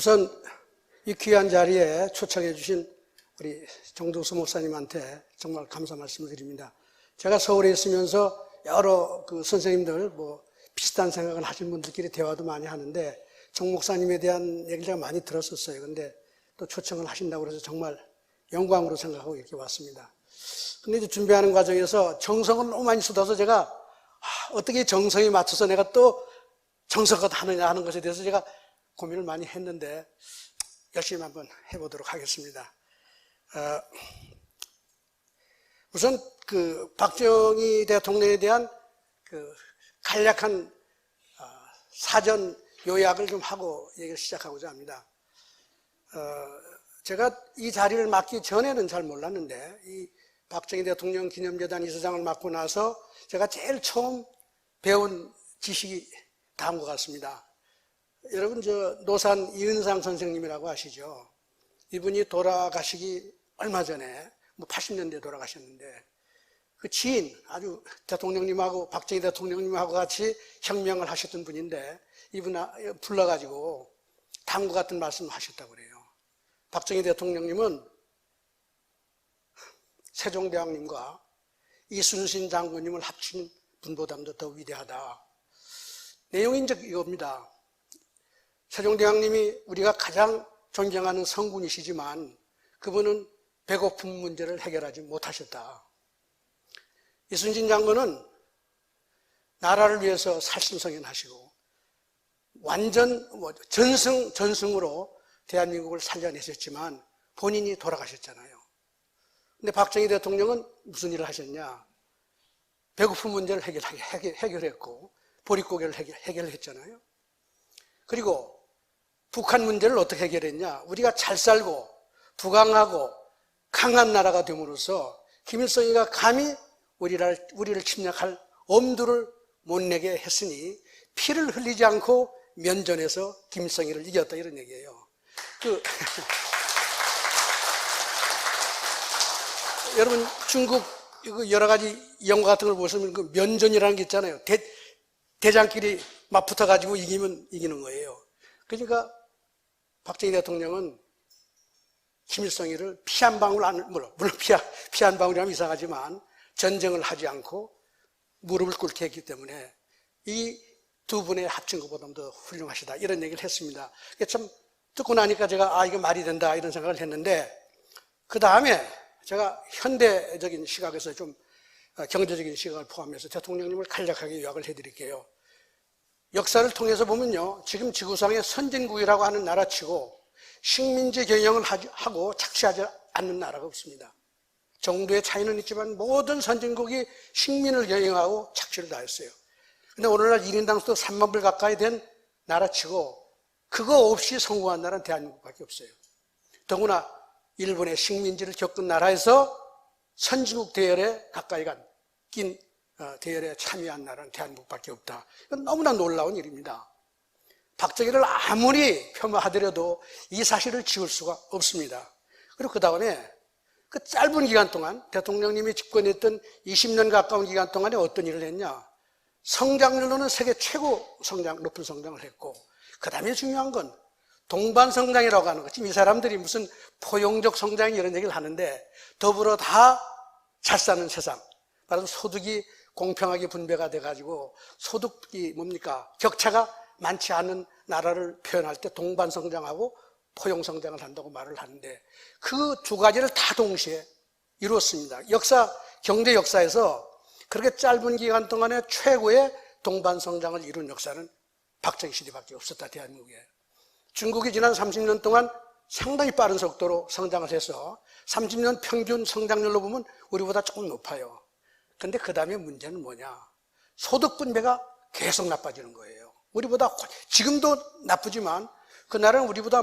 우선 이 귀한 자리에 초청해 주신 우리 정동수 목사님한테 정말 감사 말씀을 드립니다. 제가 서울에 있으면서 여러 선생님들 비슷한 생각을 하신 분들끼리 대화도 많이 하는데 정 목사님에 대한 얘기를 제가 많이 들었었어요. 근데 또 초청을 하신다고 해서 정말 영광으로 생각하고 이렇게 왔습니다. 근데 이제 준비하는 과정에서 정성을 너무 많이 쏟아서 제가 어떻게 정성에 맞춰서 내가 또 정성껏 하느냐 하는 것에 대해서 제가 고민을 많이 했는데 열심히 한번 해보도록 하겠습니다. 우선 박정희 대통령에 대한 간략한 사전 요약을 좀 하고 얘기를 시작하고자 합니다. 제가 이 자리를 맡기 전에는 잘 몰랐는데 이 박정희 대통령 기념재단 이사장을 맡고 나서 제가 제일 처음 배운 지식이 다음과 같습니다. 여러분 노산 이은상 선생님이라고 아시죠? 이분이 돌아가시기 얼마 전에 80년대에 돌아가셨는데 그 지인 아주 대통령님하고 박정희 대통령님하고 같이 혁명을 하셨던 분인데 이분 불러가지고 다음과 같은 말씀을 하셨다고 그래요. 박정희 대통령님은 세종대왕님과 이순신 장군님을 합친 분보다도 더 위대하다. 내용이 이제 이겁니다. 세종대왕님이 우리가 가장 존경하는 성군이시지만 그분은 배고픔 문제를 해결하지 못하셨다. 이순신 장군은 나라를 위해서 살심성연하시고 완전 전승으로 대한민국을 살려내셨지만 본인이 돌아가셨잖아요. 근데 박정희 대통령은 무슨 일을 하셨냐? 배고픔 문제를 해결했고 보릿고개를 해결했잖아요. 그리고 북한 문제를 어떻게 해결했냐? 우리가 잘 살고 부강하고 강한 나라가 됨으로써 김일성이가 감히 우리를 침략할 엄두를 못 내게 했으니 피를 흘리지 않고 면전에서 김일성이를 이겼다 이런 얘기예요. 여러분 중국 여러 가지 영화 같은 걸 보시면 그 면전이라는 게 있잖아요. 대장끼리 막 붙어가지고 이기면 이기는 거예요. 그러니까 박정희 대통령은 김일성이를 피 한 방울 물론 피 한 방울이라면 이상하지만 전쟁을 하지 않고 무릎을 꿇게 했기 때문에 이 두 분의 합친 것보다 더 훌륭하시다 이런 얘기를 했습니다. 참 듣고 나니까 제가 이거 말이 된다 이런 생각을 했는데 그 다음에 제가 현대적인 시각에서 좀 경제적인 시각을 포함해서 대통령님을 간략하게 요약을 해드릴게요. 역사를 통해서 보면요, 지금 지구상의 선진국이라고 하는 나라치고 식민지 경영을 하고 착취하지 않는 나라가 없습니다. 정도의 차이는 있지만 모든 선진국이 식민을 경영하고 착취를 다 했어요. 근데 오늘날 1인당 수 3만 불 가까이 된 나라치고 그거 없이 성공한 나라는 대한민국밖에 없어요. 더구나 일본의 식민지를 겪은 나라에서 선진국 대열에 가까이 낀 대열에 참여한 나라는 대한민국밖에 없다. 이건 너무나 놀라운 일입니다. 박정희를 아무리 폄하하더라도 이 사실을 지울 수가 없습니다. 그리고 그 다음에 그 짧은 기간 동안 대통령님이 집권했던 20년 가까운 기간 동안에 어떤 일을 했냐? 성장률로는 세계 최고 높은 성장을 했고 그 다음에 중요한 건 동반성장이라고 하는 것. 지금 이 사람들이 무슨 포용적 성장 이런 얘기를 하는데 더불어 다 잘 사는 세상, 바로 소득이 공평하게 분배가 돼가지고 소득이 격차가 많지 않은 나라를 표현할 때 동반성장하고 포용성장을 한다고 말을 하는데 그 두 가지를 다 동시에 이루었습니다. 경제 역사에서 그렇게 짧은 기간 동안에 최고의 동반성장을 이룬 역사는 박정희 시대밖에 없었다, 대한민국에. 중국이 지난 30년 동안 상당히 빠른 속도로 성장을 해서 30년 평균 성장률로 보면 우리보다 조금 높아요. 근데 그 다음에 문제는 뭐냐? 소득 분배가 계속 나빠지는 거예요. 우리보다 지금도 나쁘지만 그날은 우리보다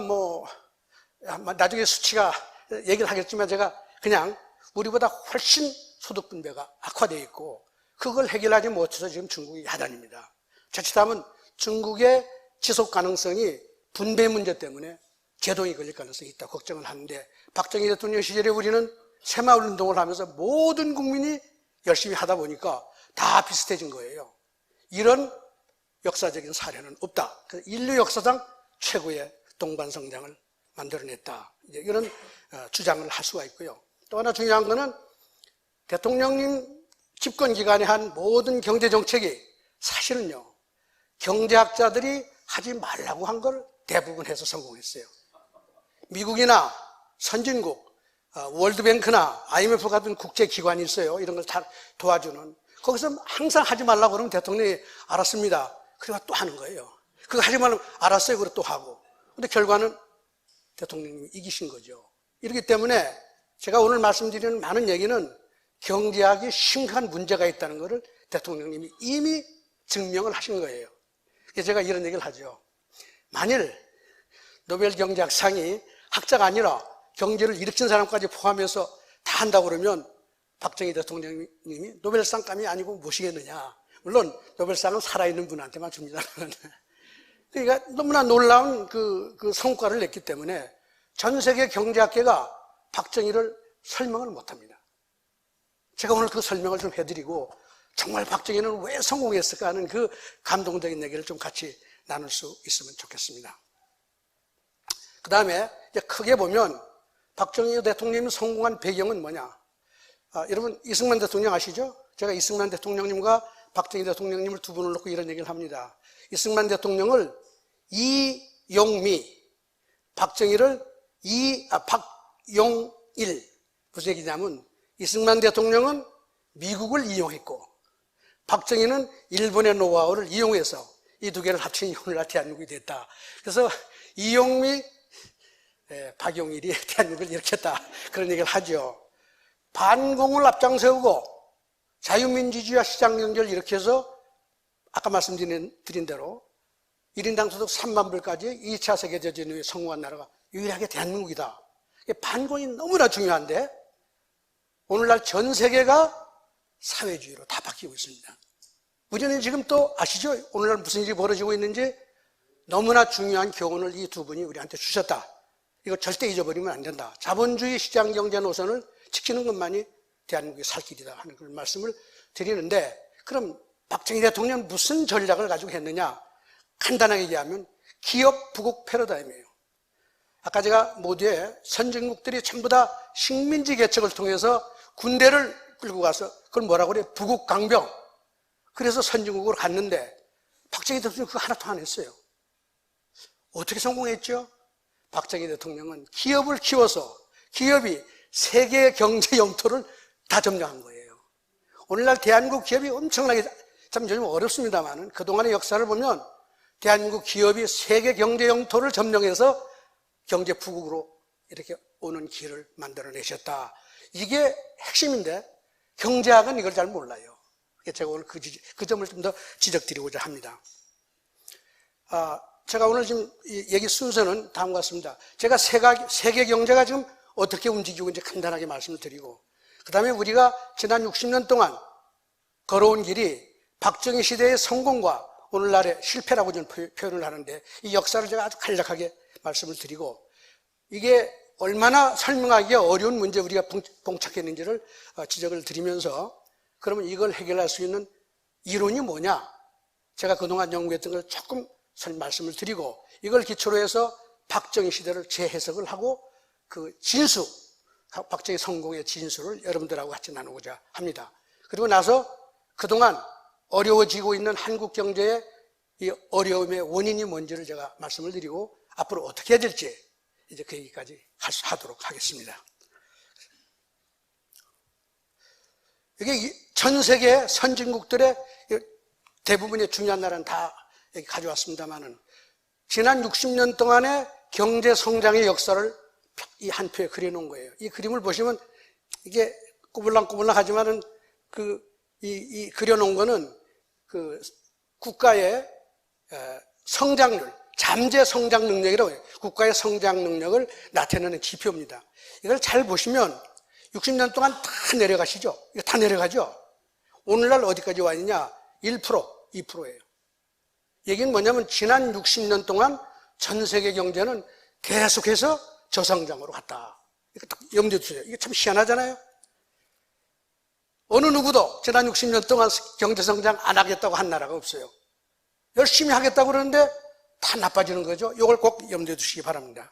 나중에 수치가 얘기를 하겠지만 제가 그냥 우리보다 훨씬 소득 분배가 악화되어 있고 그걸 해결하지 못해서 지금 중국이 야단입니다. 자칫하면 중국의 지속 가능성이 분배 문제 때문에 제동이 걸릴 가능성이 있다 걱정을 하는데 박정희 대통령 시절에 우리는 새마을 운동을 하면서 모든 국민이 열심히 하다 보니까 다 비슷해진 거예요. 이런 역사적인 사례는 없다. 인류 역사상 최고의 동반 성장을 만들어냈다. 이제 이런 주장을 할 수가 있고요. 또 하나 중요한 것은 대통령님 집권 기간에 한 모든 경제 정책이 사실은요, 경제학자들이 하지 말라고 한 걸 대부분 해서 성공했어요. 미국이나 선진국, 월드뱅크나 IMF 같은 국제기관이 있어요. 이런 걸 잘 도와주는. 거기서 항상 하지 말라고 그러면 대통령이 알았습니다. 그리고 또 하는 거예요. 그거 하지 말라고 알았어요. 그리고 또 하고. 근데 결과는 대통령님이 이기신 거죠. 이렇기 때문에 제가 오늘 말씀드리는 많은 얘기는 경제학이 심각한 문제가 있다는 것을 대통령님이 이미 증명을 하신 거예요. 그래서 제가 이런 얘기를 하죠. 만일 노벨 경제학상이 학자가 아니라 경제를 일으킨 사람까지 포함해서 다 한다고 그러면 박정희 대통령님이 노벨상감이 아니고 무엇이겠느냐. 물론 노벨상은 살아있는 분한테만 줍니다. 그러니까 너무나 놀라운 그 성과를 냈기 때문에 전 세계 경제학계가 박정희를 설명을 못합니다. 제가 오늘 그 설명을 좀 해드리고 정말 박정희는 왜 성공했을까 하는 그 감동적인 얘기를 좀 같이 나눌 수 있으면 좋겠습니다. 그 다음에 이제 크게 보면 박정희 대통령이 성공한 배경은 뭐냐? 여러분 이승만 대통령 아시죠? 제가 이승만 대통령님과 박정희 대통령님을 두 분을 놓고 이런 얘기를 합니다. 이승만 대통령을 이용미, 박정희를 박용일. 무슨 얘기냐면 이승만 대통령은 미국을 이용했고 박정희는 일본의 노하우를 이용해서 이 두 개를 합친 오늘날 대한민국이 됐다. 그래서 이용미, 박용일이 대한민국을 일으켰다. 그런 얘기를 하죠. 반공을 앞장세우고 자유민주주의와 시장경제를 일으켜서 아까 말씀드린 대로 1인당 소득 3만 불까지 2차 세계대전 후에 성공한 나라가 유일하게 대한민국이다. 반공이 너무나 중요한데 오늘날 전 세계가 사회주의로 다 바뀌고 있습니다. 우리는 지금 또 아시죠? 오늘날 무슨 일이 벌어지고 있는지 너무나 중요한 교훈을 이 두 분이 우리한테 주셨다. 이거 절대 잊어버리면 안 된다. 자본주의 시장경제 노선을 지키는 것만이 대한민국의 살 길이다 하는 그런 말씀을 드리는데 그럼 박정희 대통령은 무슨 전략을 가지고 했느냐? 간단하게 얘기하면 기업 부국 패러다임이에요. 아까 제가 모두에 선진국들이 전부 다 식민지 개척을 통해서 군대를 끌고 가서 그걸 뭐라고 그래요? 부국 강병. 그래서 선진국으로 갔는데 박정희 대통령이 그거 하나도 안 했어요. 어떻게 성공했죠? 박정희 대통령은 기업을 키워서 기업이 세계 경제 영토를 다 점령한 거예요. 오늘날 대한민국 기업이 엄청나게 참 요즘 어렵습니다만 그동안의 역사를 보면 대한민국 기업이 세계 경제 영토를 점령해서 경제 부국으로 이렇게 오는 길을 만들어내셨다. 이게 핵심인데 경제학은 이걸 잘 몰라요. 제가 오늘 그 점을 좀 더 지적드리고자 합니다. 제가 오늘 지금 얘기 순서는 다음과 같습니다. 제가 세계 경제가 지금 어떻게 움직이고 있는지 간단하게 말씀을 드리고 그 다음에 우리가 지난 60년 동안 걸어온 길이 박정희 시대의 성공과 오늘날의 실패라고 저는 표현을 하는데 이 역사를 제가 아주 간략하게 말씀을 드리고 이게 얼마나 설명하기가 어려운 문제 우리가 봉착했는지를 지적을 드리면서 그러면 이걸 해결할 수 있는 이론이 뭐냐? 제가 그동안 연구했던 걸 조금 말씀을 드리고 이걸 기초로 해서 박정희 시대를 재해석을 하고 그 진수, 박정희 성공의 진수를 여러분들하고 같이 나누고자 합니다. 그리고 나서 그동안 어려워지고 있는 한국 경제의 이 어려움의 원인이 뭔지를 제가 말씀을 드리고 앞으로 어떻게 해야 될지 이제 그 얘기까지 하도록 하겠습니다. 이게 전 세계 선진국들의 대부분의 중요한 나라는 다 여기 가져왔습니다만은 지난 60년 동안의 경제 성장의 역사를 이 한 표에 그려놓은 거예요. 이 그림을 보시면 이게 꼬불랑꼬불랑하지만은 이 그려놓은 거는 그 국가의 성장률, 잠재 성장 능력이라고 해요. 국가의 성장 능력을 나타내는 지표입니다. 이걸 잘 보시면 60년 동안 다 내려가시죠? 이거 다 내려가죠? 오늘날 어디까지 와 있느냐? 1%, 2%예요. 얘기는 뭐냐면 지난 60년 동안 전 세계 경제는 계속해서 저성장으로 갔다. 이거 딱 염두에 두세요. 이게 참 희한하잖아요? 어느 누구도 지난 60년 동안 경제성장 안 하겠다고 한 나라가 없어요. 열심히 하겠다고 그러는데 다 나빠지는 거죠. 이걸 꼭 염두에 두시기 바랍니다.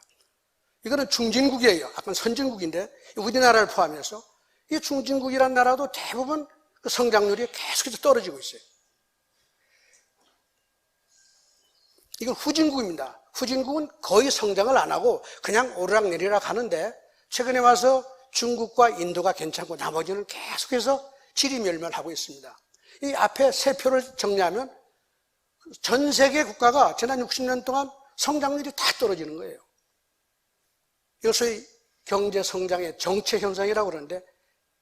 이거는 중진국이에요. 아까 선진국인데 우리나라를 포함해서 이 중진국이라는 나라도 대부분 그 성장률이 계속해서 떨어지고 있어요. 이건 후진국입니다. 후진국은 거의 성장을 안 하고 그냥 오르락내리락 하는데 최근에 와서 중국과 인도가 괜찮고 나머지는 계속해서 지리멸멸하고 있습니다. 이 앞에 세 표를 정리하면 전 세계 국가가 지난 60년 동안 성장률이 다 떨어지는 거예요. 이걸 소위 경제성장의 정체현상이라고 그러는데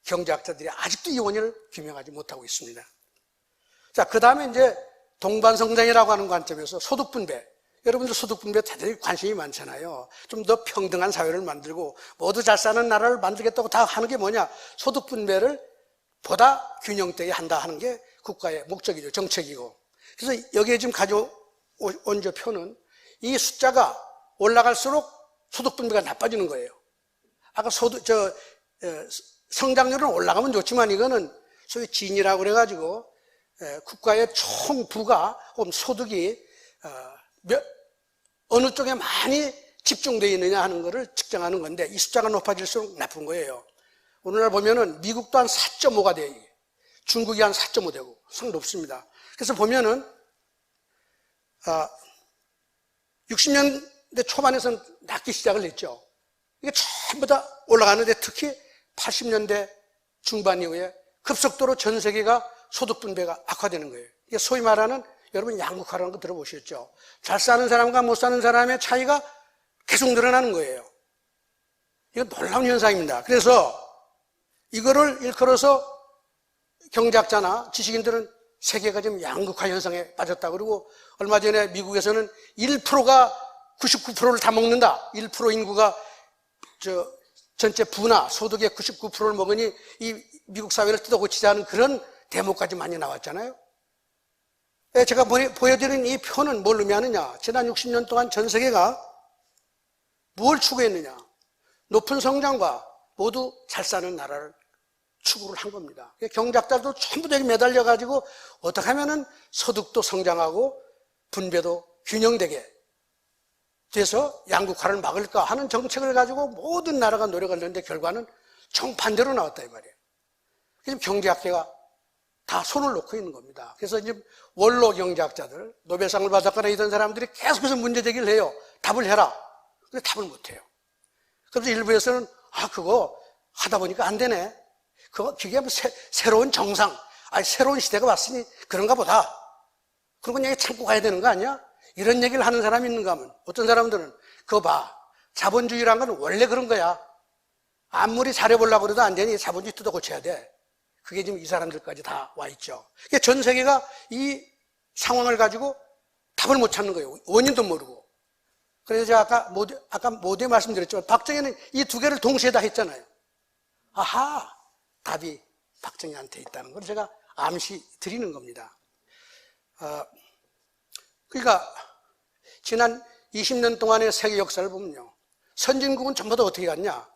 경제학자들이 아직도 이 원인을 규명하지 못하고 있습니다. 자, 그 다음에 이제 동반성장이라고 하는 관점에서 소득분배. 여러분들 소득분배 대단히 관심이 많잖아요. 좀 더 평등한 사회를 만들고 모두 잘 사는 나라를 만들겠다고 다 하는 게 뭐냐? 소득분배를 보다 균형되게 한다 하는 게 국가의 목적이죠. 정책이고. 그래서 여기에 지금 가져온 저 표는 이 숫자가 올라갈수록 소득분배가 나빠지는 거예요. 아까 성장률은 올라가면 좋지만 이거는 소위 진이라고 그래가지고 국가의 총 부가 소득이 어느 쪽에 많이 집중되어 있느냐 하는 것을 측정하는 건데 이 숫자가 높아질수록 나쁜 거예요. 오늘날 보면은 미국도 한 4.5가 돼요. 중국이 한 4.5 되고 상당히 높습니다. 그래서 보면은 60년대 초반에서는 낮기 시작을 했죠. 이게 전부 다 올라가는데 특히 80년대 중반 이후에 급속도로 전 세계가 소득 분배가 악화되는 거예요. 이게 소위 말하는 여러분 양극화라는 거 들어보셨죠? 잘 사는 사람과 못 사는 사람의 차이가 계속 늘어나는 거예요. 이건 놀라운 현상입니다. 그래서 이거를 일컬어서 경제학자나 지식인들은 세계가 지금 양극화 현상에 빠졌다 그러고 얼마 전에 미국에서는 1%가 99%를 다 먹는다. 1% 인구가 전체 부나 소득의 99%를 먹으니 이 미국 사회를 뜯어고치자는 그런 대목까지 많이 나왔잖아요. 제가 보여드린 이 표는 뭘 의미하느냐? 지난 60년 동안 전 세계가 뭘 추구했느냐? 높은 성장과 모두 잘 사는 나라를 추구를 한 겁니다. 경제학자들도 전부 다 매달려가지고 어떻게 하면은 소득도 성장하고 분배도 균형되게 돼서 양극화를 막을까 하는 정책을 가지고 모든 나라가 노력을 했는데 결과는 정반대로 나왔다 이 말이에요. 지금 경제학계가 다 손을 놓고 있는 겁니다. 그래서 이제 원로 경제학자들, 노벨상을 받았거나 이런 사람들이 계속해서 문제 제기를 해요. 답을 해라. 근데 답을 못 해요. 그래서 일부에서는 그거 하다 보니까 안 되네. 그게 뭐 새로운 정상, 새로운 시대가 왔으니 그런가 보다. 그러고 그냥 참고 가야 되는 거 아니야? 이런 얘기를 하는 사람이 있는가 하면 어떤 사람들은 그거 봐. 자본주의란 건 원래 그런 거야. 아무리 잘해보려고 해도 안 되니 자본주의 뜯어 고쳐야 돼. 그게 지금 이 사람들까지 다 와 있죠. 그러니까 전 세계가 이 상황을 가지고 답을 못 찾는 거예요. 원인도 모르고. 그래서 제가 아까 모두에 말씀드렸지만 박정희는 이 두 개를 동시에 다 했잖아요. 아하, 답이 박정희한테 있다는 걸 제가 암시 드리는 겁니다. 그러니까 지난 20년 동안의 세계 역사를 보면요. 선진국은 전부 다 어떻게 갔냐?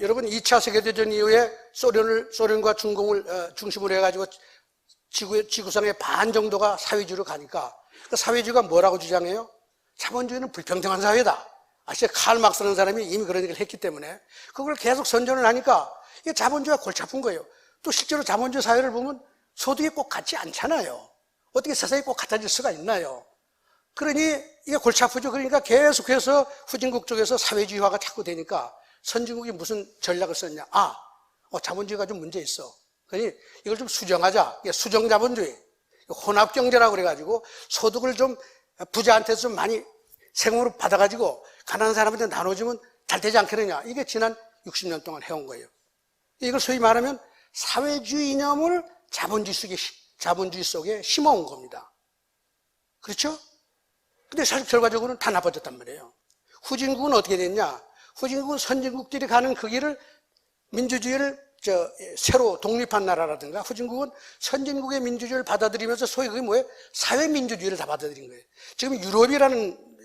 여러분 2차 세계대전 이후에 소련과 중공을 중심으로 해가지고 지구상의 반 정도가 사회주의로 가니까 그 사회주의가 뭐라고 주장해요? 자본주의는 불평등한 사회다. 아시죠? 칼 막스라는 사람이 이미 그런 얘기를 했기 때문에 그걸 계속 선전을 하니까 이게 자본주의가 골치 아픈 거예요. 또 실제로 자본주의 사회를 보면 소득이 꼭 같지 않잖아요. 어떻게 세상이 꼭 같아질 수가 있나요? 그러니 이게 골치 아프죠. 그러니까 계속해서 후진국 쪽에서 사회주의화가 자꾸 되니까 선진국이 무슨 전략을 썼냐? 자본주의가 좀 문제 있어. 그러니 이걸 좀 수정하자. 이게 수정자본주의, 혼합경제라고 그래가지고 소득을 좀 부자한테서 좀 많이 세금으로 받아가지고 가난한 사람한테 나눠주면 잘 되지 않겠느냐. 이게 지난 60년 동안 해온 거예요. 이걸 소위 말하면 사회주의 이념을 자본주의 속에 심어온 겁니다. 그렇죠? 근데 사실 결과적으로는 다 나빠졌단 말이에요. 후진국은 어떻게 됐냐? 후진국은 선진국들이 가는 그 길을 민주주의를 새로 독립한 나라라든가 후진국은 선진국의 민주주의를 받아들이면서 소위 그게 뭐예요? 사회민주주의를 다 받아들인 거예요. 지금 유럽이라는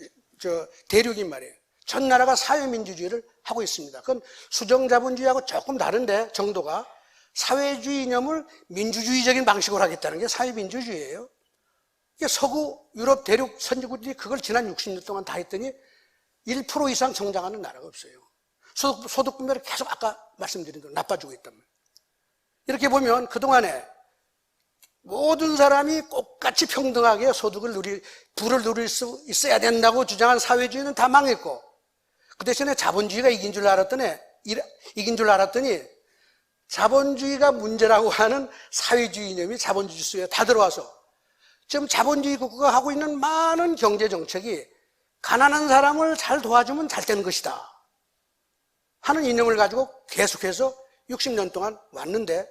대륙인 말이에요. 전 나라가 사회민주주의를 하고 있습니다. 그건 수정자본주의하고 조금 다른데 정도가 사회주의 이념을 민주주의적인 방식으로 하겠다는 게 사회민주주의예요. 서구 유럽 대륙 선진국들이 그걸 지난 60년 동안 다 했더니 1% 이상 성장하는 나라가 없어요. 소득 분배를 계속 아까 말씀드린 대로 나빠지고 있단 말이에요. 이렇게 보면 그동안에 모든 사람이 똑같이 평등하게 부를 누릴 수 있어야 된다고 주장한 사회주의는 다 망했고, 그 대신에 자본주의가 이긴 줄 알았더니 자본주의가 문제라고 하는 사회주의 이념이 자본주의 속에 다 들어와서 지금 자본주의 국가가 하고 있는 많은 경제 정책이 가난한 사람을 잘 도와주면 잘 되는 것이다 하는 이념을 가지고 계속해서 60년 동안 왔는데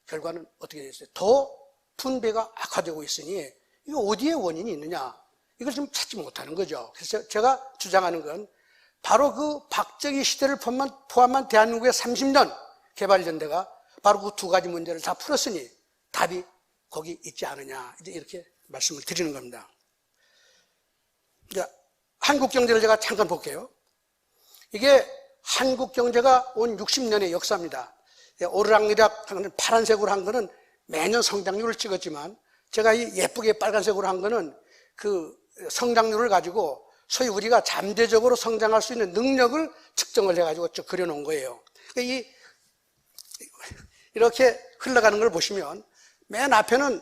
결과는 어떻게 됐어요? 더 분배가 악화되고 있으니 이거 어디에 원인이 있느냐, 이걸 좀 찾지 못하는 거죠. 그래서 제가 주장하는 건 바로 그 박정희 시대를 포함한 대한민국의 30년 개발된 데가 바로 그 두 가지 문제를 다 풀었으니 답이 거기 있지 않느냐, 이제 이렇게 말씀을 드리는 겁니다. 이제 한국 경제를 제가 잠깐 볼게요. 이게 한국 경제가 온 60년의 역사입니다. 오르락내락 하는 파란색으로 한 거는 매년 성장률을 찍었지만, 제가 이 예쁘게 빨간색으로 한 거는 그 성장률을 가지고 소위 우리가 잠재적으로 성장할 수 있는 능력을 측정을 해가지고 쭉 그려놓은 거예요. 이렇게 흘러가는 걸 보시면 맨 앞에는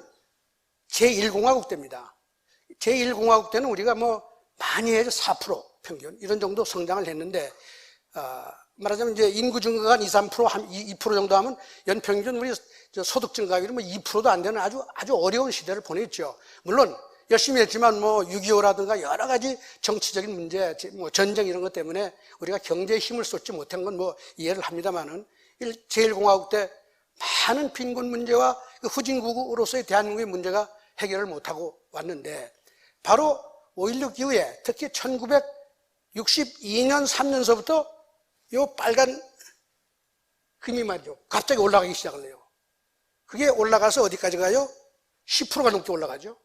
제1공화국 때입니다. 제1공화국 때는 우리가 많이 해서 4% 평균 이런 정도 성장을 했는데, 말하자면 이제 인구 증가가 2, 3%, 2% 정도 하면 연평균 우리 소득 증가율이 2%도 안 되는 아주 어려운 시대를 보냈죠. 물론 열심히 했지만 6.25라든가 여러 가지 정치적인 문제, 전쟁 이런 것 때문에 우리가 경제에 힘을 쏟지 못한 건 이해를 합니다만은, 제1공화국 때 많은 빈곤 문제와 후진국으로서의 대한민국의 문제가 해결을 못하고 왔는데, 바로 5.16 이후에 특히 1962년 3년서부터 요 빨간 금이 말이죠, 갑자기 올라가기 시작을 해요. 그게 올라가서 어디까지 가요? 10%가 넘게 올라가죠.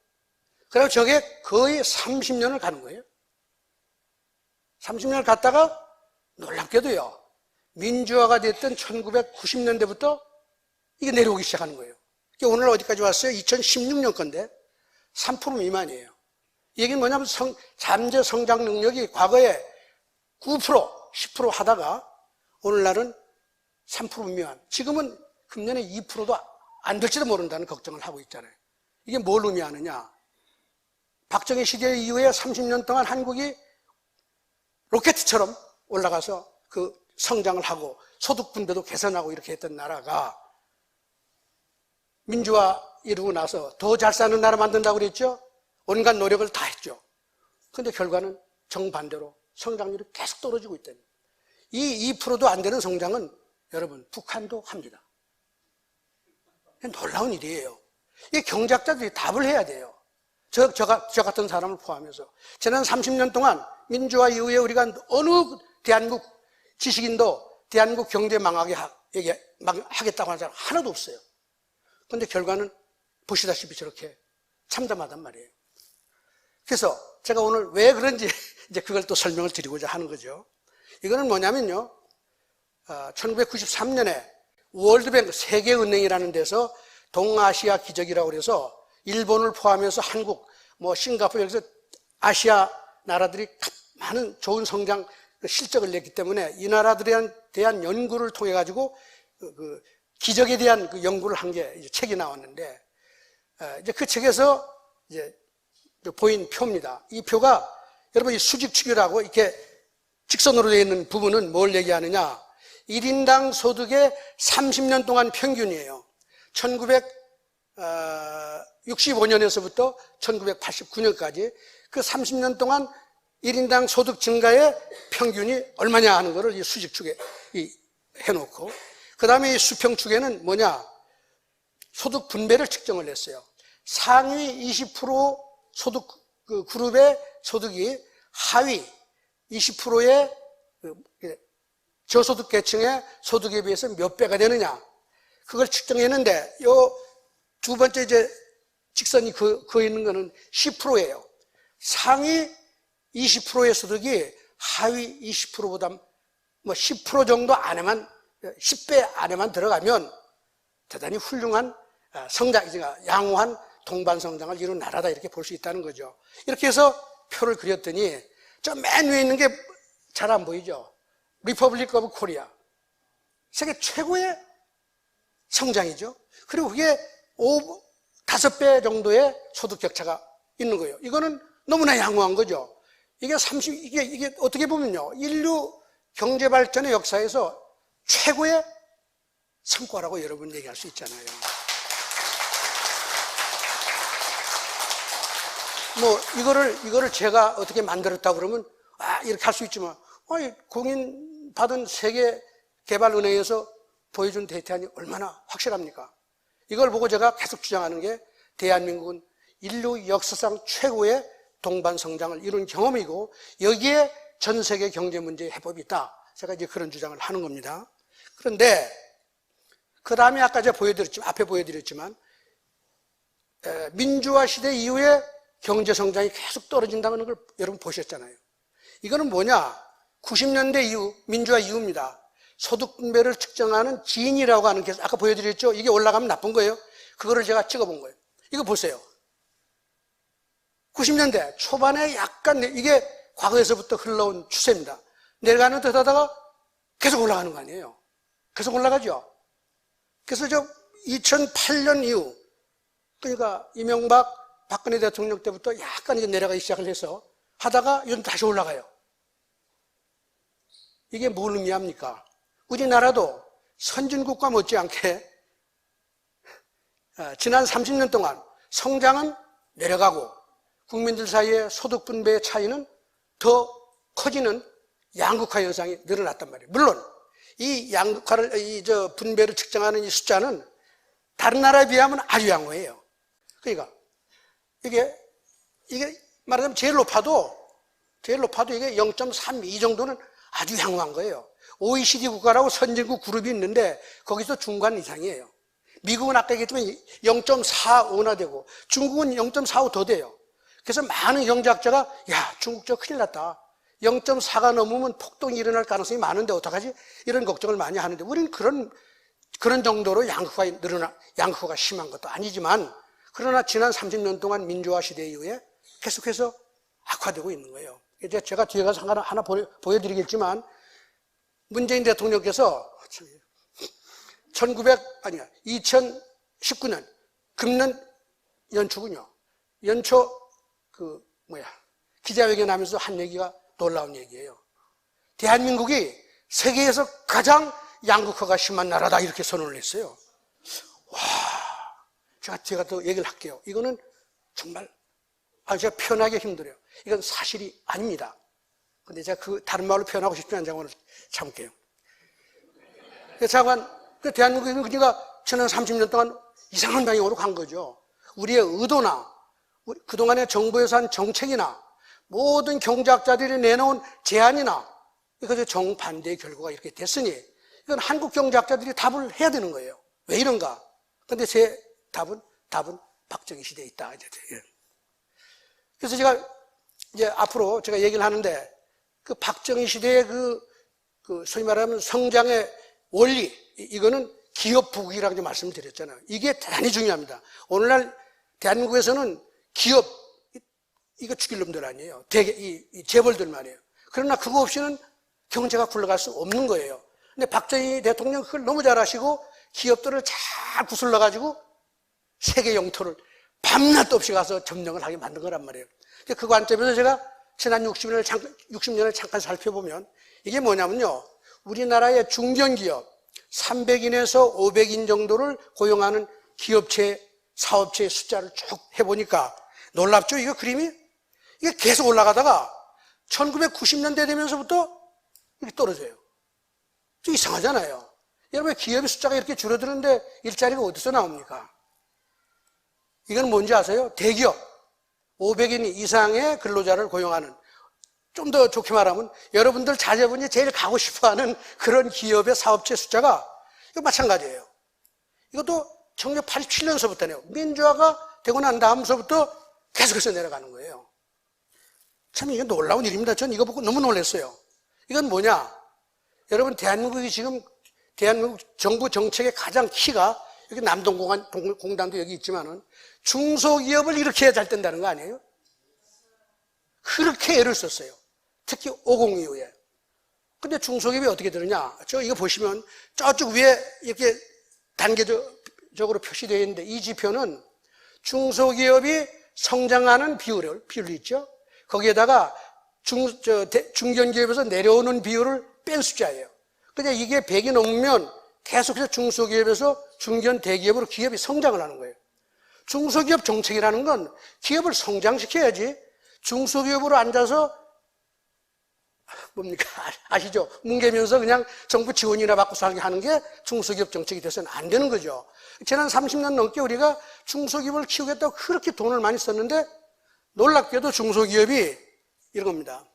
그리고 저게 거의 30년을 가는 거예요. 30년을 갔다가 놀랍게도요, 민주화가 됐던 1990년대부터 이게 내려오기 시작하는 거예요. 오늘 어디까지 왔어요? 2016년 건데 3% 미만이에요. 이 얘기는 뭐냐면 잠재 성장 능력이 과거에 9%, 10% 하다가 오늘날은 3% 미만, 지금은 금년에 2%도 안 될지도 모른다는 걱정을 하고 있잖아요. 이게 뭘 의미하느냐? 박정희 시대 이후에 30년 동안 한국이 로켓처럼 올라가서 그 성장을 하고 소득 분배도 개선하고 이렇게 했던 나라가 민주화 이루고 나서 더 잘 사는 나라 만든다고 그랬죠? 온갖 노력을 다 했죠. 그런데 결과는 정반대로 성장률이 계속 떨어지고 있다니. 이 2%도 안 되는 성장은 여러분 북한도 합니다. 놀라운 일이에요. 이 경제학자들이 답을 해야 돼요. 저 같은 사람을 포함해서. 지난 30년 동안 민주화 이후에 우리가 어느 대한민국 지식인도 대한민국 경제 망하겠다고 하는 사람 하나도 없어요. 그런데 결과는 보시다시피 저렇게 참담하단 말이에요. 그래서 제가 오늘 왜 그런지 이제 그걸 또 설명을 드리고자 하는 거죠. 이거는 뭐냐면요, 1993년에 월드뱅크 세계은행이라는 데서 동아시아 기적이라고 그래서 일본을 포함해서 한국, 싱가포르, 여기서 아시아 나라들이 많은 좋은 성장 실적을 냈기 때문에 이 나라들에 대한 연구를 통해 가지고 그 기적에 대한 그 연구를 한 게 책이 나왔는데, 이제 그 책에서 이제 보인 표입니다. 이 표가 여러분 이 수직축이라고 이렇게 직선으로 되어 있는 부분은 뭘 얘기하느냐? 1인당 소득의 30년 동안 평균이에요. 1965년에서부터 1989년까지 그 30년 동안 1인당 소득 증가의 평균이 얼마냐 하는 거를 이 수직축에 해놓고, 그 다음에 이 수평축에는 뭐냐? 소득 분배를 측정을 했어요. 상위 20% 소득 그 그룹의 소득이 하위 20%의 저소득 계층의 소득에 비해서 몇 배가 되느냐, 그걸 측정했는데 요 두 번째 이제 직선이 그어 있는 거는 10%예요. 상위 20%의 소득이 하위 20%보다 10% 정도 안에만, 10배 안에만 들어가면 대단히 훌륭한 성장, 양호한 동반성장을 이룬 나라다 이렇게 볼 수 있다는 거죠. 이렇게 해서 표를 그렸더니 저 맨 위에 있는 게 잘 안 보이죠? 리퍼블릭 오브 코리아. 세계 최고의 성장이죠. 그리고 그게 5배 정도의 소득 격차가 있는 거예요. 이거는 너무나 양호한 거죠. 이게 어떻게 보면요. 인류 경제 발전의 역사에서 최고의 성과라고 여러분 얘기할 수 있잖아요. 뭐, 이거를 제가 어떻게 만들었다 그러면, 이렇게 할 수 있지만, 공인받은 세계개발은행에서 보여준 데이터가 얼마나 확실합니까? 이걸 보고 제가 계속 주장하는 게 대한민국은 인류 역사상 최고의 동반 성장을 이룬 경험이고 여기에 전 세계 경제 문제의 해법이 있다. 제가 이제 그런 주장을 하는 겁니다. 그런데 그 다음에 아까 제가 앞에 보여드렸지만 민주화 시대 이후에 경제 성장이 계속 떨어진다는 걸 여러분 보셨잖아요. 이거는 뭐냐? 90년대 이후, 민주화 이후입니다. 소득 분배를 측정하는 진이라고 하는 게 아까 보여드렸죠? 이게 올라가면 나쁜 거예요. 그거를 제가 찍어본 거예요. 이거 보세요. 90년대 초반에 약간 이게 과거에서부터 흘러온 추세입니다. 내려가는 듯 하다가 계속 올라가는 거 아니에요. 계속 올라가죠. 그래서 2008년 이후 그러니까 이명박 박근혜 대통령 때부터 약간 이제 내려가기 시작을 해서 하다가 요즘 다시 올라가요. 이게 뭘 의미합니까? 우리나라도 선진국과 못지않게 지난 30년 동안 성장은 내려가고 국민들 사이의 소득 분배의 차이는 더 커지는 양극화 현상이 늘어났단 말이에요. 물론 이 양극화를 분배를 측정하는 이 숫자는 다른 나라에 비하면 아주 양호해요. 그러니까 이게 말하자면 제일 높아도 이게 0.32 정도는 아주 양호한 거예요. OECD 국가라고 선진국 그룹이 있는데 거기서 중간 이상이에요. 미국은 아까 얘기했지만 0.45나 되고 중국은 0.45 더 돼요. 그래서 많은 경제학자가 중국 저 큰일 났다. 0.4가 넘으면 폭동이 일어날 가능성이 많은데 어떡하지? 이런 걱정을 많이 하는데 우리는 그런 정도로 양극화가 심한 것도 아니지만 그러나 지난 30년 동안 민주화 시대 이후에 계속해서 악화되고 있는 거예요. 이제 제가 뒤에 가서 하나 보여드리겠지만 문재인 대통령께서 2019년 금년 연초군요. 연초 기자회견 하면서 한 얘기가 놀라운 얘기예요. 대한민국이 세계에서 가장 양극화가 심한 나라다 이렇게 선언을 했어요. 제가 또 얘기를 할게요. 이거는 정말 제가 표현하기 힘들어요. 이건 사실이 아닙니다. 근데 제가 다른 말로 표현하고 싶지 않은 장관을 참을게요. 대한민국은 그러니까 지난 30년 동안 이상한 방향으로 간 거죠. 우리의 의도나 그동안의 정부에서 한 정책이나 모든 경제학자들이 내놓은 제안이나 이것의 정반대의 결과가 이렇게 됐으니 이건 한국 경제학자들이 답을 해야 되는 거예요. 왜 이런가? 근데 제 답은 박정희 시대에 있다. 그래서 제가 이제 앞으로 제가 얘기를 하는데 그 박정희 시대의 소위 말하면 성장의 원리, 이거는 기업 부국이라고 말씀을 드렸잖아요. 이게 대단히 중요합니다. 오늘날 대한민국에서는 기업, 이거 죽일 놈들 아니에요. 이 재벌들 말이에요. 그러나 그거 없이는 경제가 굴러갈 수 없는 거예요. 근데 박정희 대통령 그걸 너무 잘하시고 기업들을 잘 구슬러가지고 세계 영토를 밤낮도 없이 가서 점령을 하게 만든 거란 말이에요. 그 관점에서 제가 지난 60년을 잠깐 살펴보면 이게 뭐냐면요. 우리나라의 중견기업 300인에서 500인 정도를 고용하는 기업체, 사업체의 숫자를 쭉 해보니까 놀랍죠? 이거 그림이? 이게 계속 올라가다가 1990년대 되면서부터 이렇게 떨어져요. 좀 이상하잖아요. 여러분 기업의 숫자가 이렇게 줄어드는데 일자리가 어디서 나옵니까? 이건 뭔지 아세요? 대기업 500인 이상의 근로자를 고용하는, 좀 더 좋게 말하면 여러분들 자제분이 제일 가고 싶어하는 그런 기업의 사업체 숫자가 이거 마찬가지예요. 이것도 1987년서부터네요. 민주화가 되고 난 다음서부터 계속해서 내려가는 거예요. 참 이게 놀라운 일입니다. 전 이거 보고 너무 놀랐어요. 이건 뭐냐? 여러분 대한민국이 지금 대한민국 정부 정책의 가장 키가 여기 남동공단도 여기 있지만은 중소기업을 이렇게 해야 잘 된다는 거 아니에요? 그렇게 애를 썼어요. 특히 50 이후에. 근데 중소기업이 어떻게 되느냐? 저 이거 보시면 저쪽 위에 이렇게 단계적으로 표시되어 있는데 이 지표는 중소기업이 성장하는 비율이 있죠? 거기에다가 중견기업에서 내려오는 비율을 뺀 숫자예요. 근데 이게 100이 넘으면 계속해서 중소기업에서 중견 대기업으로 기업이 성장을 하는 거예요. 중소기업 정책이라는 건 기업을 성장시켜야지 중소기업으로 앉아서 뭡니까? 아시죠? 뭉개면서 그냥 정부 지원이나 받고 살게 하는 게 중소기업 정책이 돼서는 안 되는 거죠. 지난 30년 넘게 우리가 중소기업을 키우겠다고 그렇게 돈을 많이 썼는데 놀랍게도 중소기업이 이런 겁니다.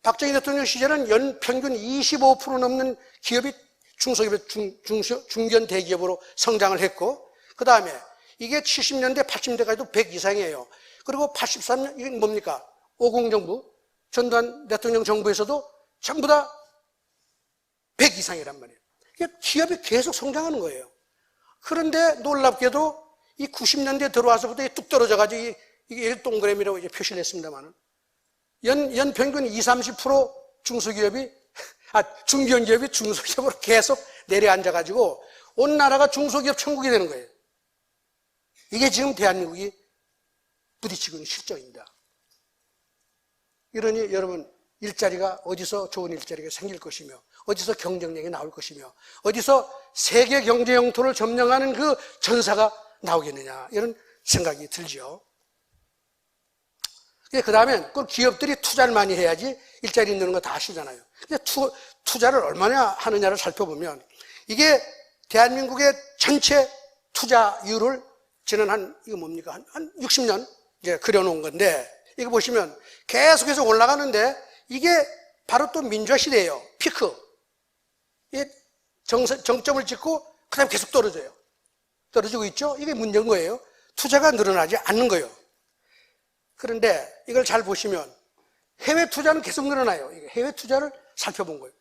박정희 대통령 시절은 연평균 25% 넘는 기업이 중소기업, 중견 대기업으로 성장을 했고 그 다음에 이게 70년대, 80년대까지도 100 이상이에요. 그리고 83년, 이게 뭡니까? 50 정부, 전두환 대통령 정부에서도 전부 다 100 이상이란 말이에요. 기업이 계속 성장하는 거예요. 그런데 놀랍게도 이 90년대 들어와서부터 뚝 떨어져가지고 이게 동그라미라고 이제 표시를 했습니다만 연평균 20, 30% 중소기업이, 중견기업이 중소기업으로 계속 내려앉아가지고 온 나라가 중소기업 천국이 되는 거예요. 이게 지금 대한민국이 부딪히고 있는 실정입니다. 이러니 여러분 일자리가 어디서 좋은 일자리가 생길 것이며 어디서 경쟁력이 나올 것이며 어디서 세계 경제 영토를 점령하는 그 전사가 나오겠느냐 이런 생각이 들죠. 그 다음에 그 기업들이 투자를 많이 해야지 일자리 있는 거 다 아시잖아요. 근데 투자를 얼마나 하느냐를 살펴보면 이게 대한민국의 전체 투자율을 지난 이거 뭡니까? 한 60년 이제 그려놓은 건데 이거 보시면 계속해서 올라가는데 이게 바로 또 민주화 시대예요. 피크. 정점을 찍고 그 다음에 계속 떨어져요. 떨어지고 있죠? 이게 문제인 거예요. 투자가 늘어나지 않는 거예요. 그런데 이걸 잘 보시면 해외 투자는 계속 늘어나요. 해외 투자를 살펴본 거예요.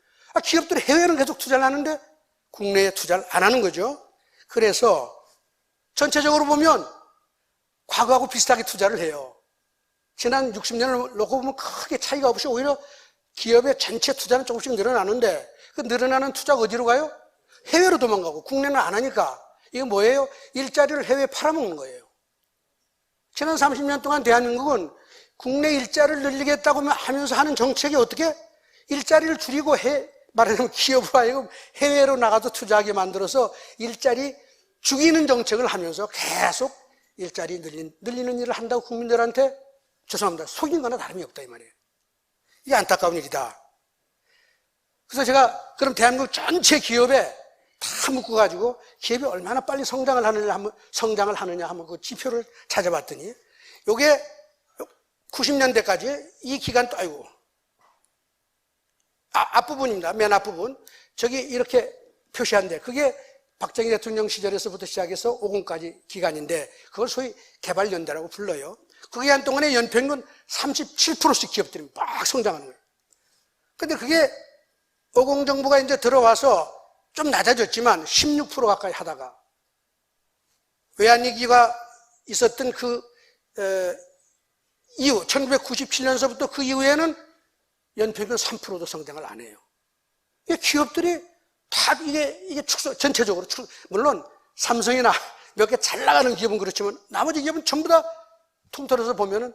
기업들이 해외는 계속 투자를 하는데 국내에 투자를 안 하는 거죠. 그래서 전체적으로 보면 과거하고 비슷하게 투자를 해요. 지난 60년을 놓고 보면 크게 차이가 없이 오히려 기업의 전체 투자는 조금씩 늘어나는데 그 늘어나는 투자가 어디로 가요? 해외로 도망가고 국내는 안 하니까 이게 뭐예요? 일자리를 해외에 팔아먹는 거예요. 지난 30년 동안 대한민국은 국내 일자리를 늘리겠다고 하면서 하는 정책이 어떻게? 일자리를 줄이고 말하자면 기업으로 하여금 해외로 나가서 투자하게 만들어서 일자리 죽이는 정책을 하면서 계속 일자리 늘리는 일을 한다고 국민들한테 죄송합니다. 속인 거나 다름이 없다 이 말이에요. 이게 안타까운 일이다. 그래서 제가 그럼 대한민국 전체 기업에 다 묶어가지고 기업이 얼마나 빨리 성장을 하느냐 한번 그 지표를 찾아봤더니 요게 90년대까지 이 기간 또 아이고 앞부분입니다. 맨 앞부분 저기 이렇게 표시한데 그게 박정희 대통령 시절에서부터 시작해서 50까지 기간인데 그걸 소위 개발연대라고 불러요. 그 기간 동안에 연평균 37%씩 기업들이 막 성장하는 거예요. 근데 그게 50 정부가 이제 들어와서 좀 낮아졌지만 16% 가까이 하다가 외환위기가 있었던 그 이후 1997년서부터 그 이후에는 연평균 3%도 성장을 안 해요. 기업들이 다 이게 전체적으로 물론 삼성이나 몇 개 잘 나가는 기업은 그렇지만 나머지 기업은 전부 다 통틀어서 보면은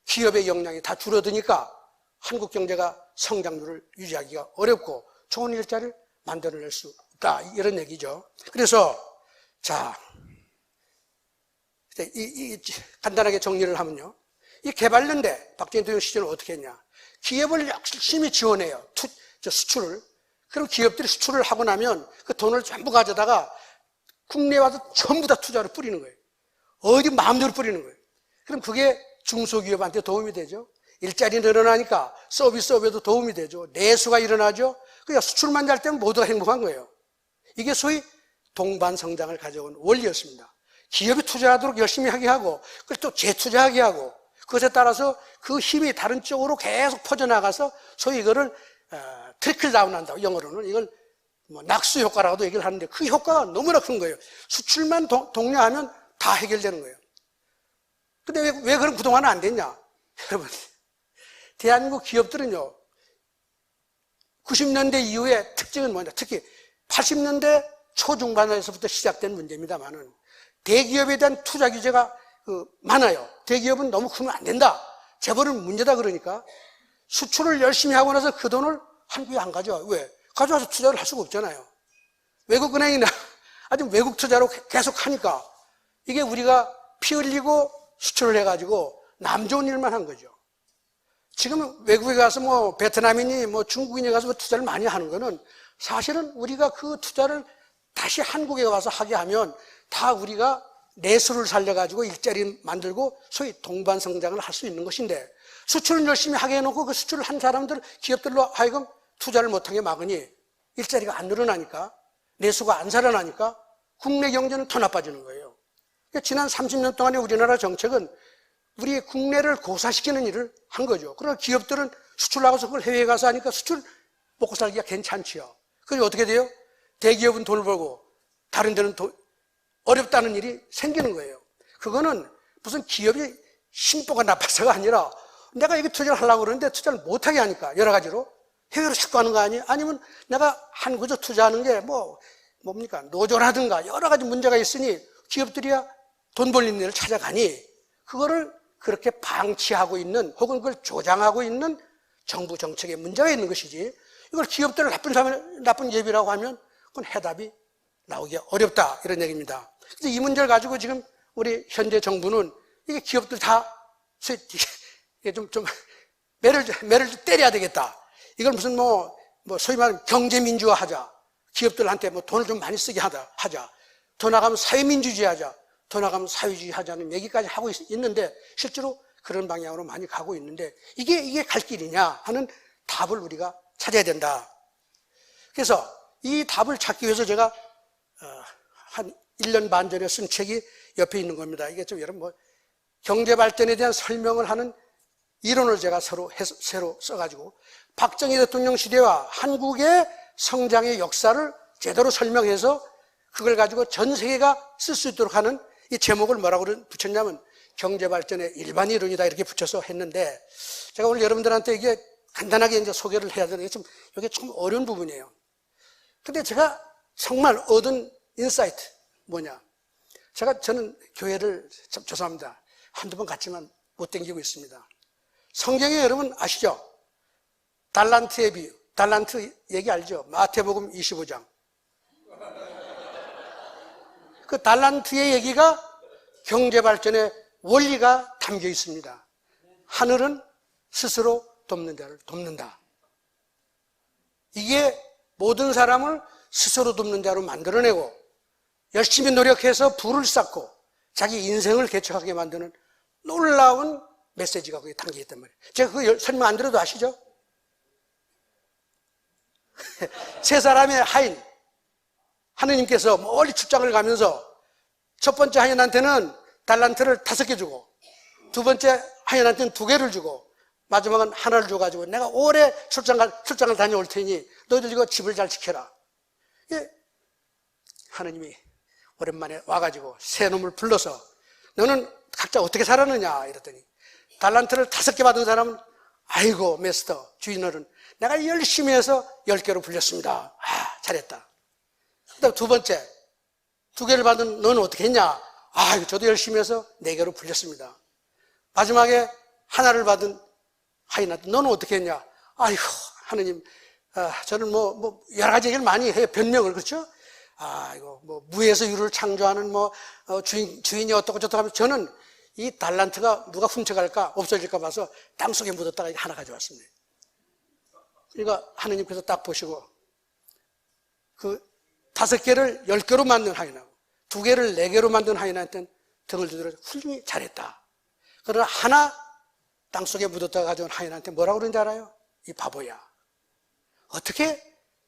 기업의 역량이 다 줄어드니까 한국 경제가 성장률을 유지하기가 어렵고 좋은 일자리를 만들어낼 수 없다 이런 얘기죠. 그래서 자 간단하게 정리를 하면요, 이 개발연대 박정희 대통령 시절은 어떻게 했냐? 기업을 열심히 지원해요. 수출을. 그럼 기업들이 수출을 하고 나면 그 돈을 전부 가져다가 국내에 와서 전부 다 투자를 뿌리는 거예요. 어디 마음대로 뿌리는 거예요. 그럼 그게 중소기업한테 도움이 되죠. 일자리 늘어나니까 서비스업에도 도움이 되죠. 내수가 일어나죠. 그러니까 수출만 잘 되면 모두가 행복한 거예요. 이게 소위 동반성장을 가져온 원리였습니다. 기업이 투자하도록 열심히 하게 하고 그걸 또 재투자하게 하고 그것에 따라서 그 힘이 다른 쪽으로 계속 퍼져나가서 소위 이거를 트리클 다운 한다고 영어로는 이걸 낙수 효과라고도 얘기를 하는데 그 효과가 너무나 큰 거예요. 수출만 독려하면 다 해결되는 거예요. 근데 왜 그런 그동안은 안 됐냐? 여러분, 대한민국 기업들은요, 90년대 이후에 특징은 뭐냐? 특히 80년대 초중반에서부터 시작된 문제입니다만은 대기업에 대한 투자 규제가 많아요. 대기업은 너무 크면 안 된다. 재벌은 문제다 그러니까 수출을 열심히 하고 나서 그 돈을 한국에 안 가져와요. 왜? 가져와서 투자를 할 수가 없잖아요. 외국은행이나 아주 외국 투자로 계속 하니까 이게 우리가 피 흘리고 수출을 해가지고 남 좋은 일만 한 거죠. 지금 외국에 가서 뭐 베트남인이 뭐 중국인이 가서 뭐 투자를 많이 하는 거는 사실은 우리가 그 투자를 다시 한국에 와서 하게 하면 다 우리가 내수를 살려가지고 일자리 만들고 소위 동반성장을 할 수 있는 것인데 수출을 열심히 하게 해놓고 그 수출을 한 사람들, 기업들로 하여금 투자를 못하게 막으니 일자리가 안 늘어나니까 내수가 안 살아나니까 국내 경제는 더 나빠지는 거예요. 그러니까 지난 30년 동안의 우리나라 정책은 우리 국내를 고사시키는 일을 한 거죠. 그러나 기업들은 수출 나가서 그걸 해외에 가서 하니까 수출 먹고 살기가 괜찮지요. 그래서 어떻게 돼요? 대기업은 돈을 벌고 다른 데는 어렵다는 일이 생기는 거예요. 그거는 무슨 기업이 심보가 나빠서가 아니라 내가 여기 투자를 하려고 그러는데 투자를 못하게 하니까 여러 가지로 해외로 자꾸 하는 거 아니에요? 아니면 내가 한국에서 투자하는 게 뭡니까? 노조라든가 여러 가지 문제가 있으니 기업들이야 돈 벌리는 일을 찾아가니 그거를 그렇게 방치하고 있는 혹은 그걸 조장하고 있는 정부 정책에 문제가 있는 것이지 이걸 기업들을 나쁜 예비라고 하면 그건 해답이 나오기 어렵다 이런 얘기입니다. 그래서 이 문제를 가지고 지금 우리 현재 정부는 이게 기업들 다 좀 매를 때려야 되겠다. 이걸 무슨 소위 말하면 경제민주화 하자. 기업들한테 돈을 좀 많이 쓰게 하자. 더 나가면 사회민주주의 하자. 더 나가면 사회주의 하자는 얘기까지 하고 있는데 실제로 그런 방향으로 많이 가고 있는데 이게 갈 길이냐 하는 답을 우리가 찾아야 된다. 그래서 이 답을 찾기 위해서 제가 한 1년 반 전에 쓴 책이 옆에 있는 겁니다. 이게 좀 여러분 경제 발전에 대한 설명을 하는 이론을 제가 새로 써가지고 박정희 대통령 시대와 한국의 성장의 역사를 제대로 설명해서 그걸 가지고 전 세계가 쓸 수 있도록 하는 이 제목을 뭐라고 붙였냐면 경제 발전의 일반 이론이다 이렇게 붙여서 했는데 제가 오늘 여러분들한테 이게 간단하게 이제 소개를 해야 되는데 이게 좀 어려운 부분이에요. 근데 제가 정말 얻은 인사이트 뭐냐? 저는 교회를 참 죄송합니다. 한두 번 갔지만 못 댕기고 있습니다. 성경에 여러분 아시죠? 달란트의 비유. 달란트 얘기 알죠? 마태복음 25장. 그 달란트의 얘기가 경제 발전의 원리가 담겨 있습니다. 하늘은 스스로 돕는 자를 돕는다. 이게 모든 사람을 스스로 돕는 자로 만들어내고 열심히 노력해서 부를 쌓고 자기 인생을 개척하게 만드는 놀라운 메시지가 거기에 담겨 있단 말이에요. 제가 그거 설명 안 드려도 아시죠? 세 사람의 하인, 하느님께서 멀리 출장을 가면서 첫 번째 하인한테는 달란트를 5개 주고 두 번째 하인한테는 2개를 주고 마지막은 하나를 줘가지고 내가 오래 출장을 다녀올 테니 너희들 이거 집을 잘 지켜라. 예. 하느님이 오랜만에 와가지고 세 놈을 불러서 너는 각자 어떻게 살았느냐 이랬더니 달란트를 5개 받은 사람은 아이고 메스터 주인어른 내가 열심히 해서 10개로 불렸습니다. 잘했다. 그다음 두 번째 2개를 받은 너는 어떻게 했냐? 저도 열심히 해서 4개로 불렸습니다. 마지막에 하나를 받은 하인한테 너는 어떻게 했냐? 아이고 하느님 저는 여러 가지 얘기를 많이 해요. 변명을 그렇죠? 이거 무에서 유를 창조하는 주인이 어떻고 저떻고 하면서 저는 이 달란트가 누가 훔쳐갈까 없어질까 봐서 땅속에 묻었다가 하나 가져왔습니다. 그러니까 하느님께서 딱 보시고 그 5개를 10개로 만든 하인하고 2개를 4개로 만든 하인한테는 등을 두드려 훌륭히 잘했다. 그러나 하나 땅속에 묻었다가 가져온 하인한테 뭐라고 그러는지 알아요? 이 바보야. 어떻게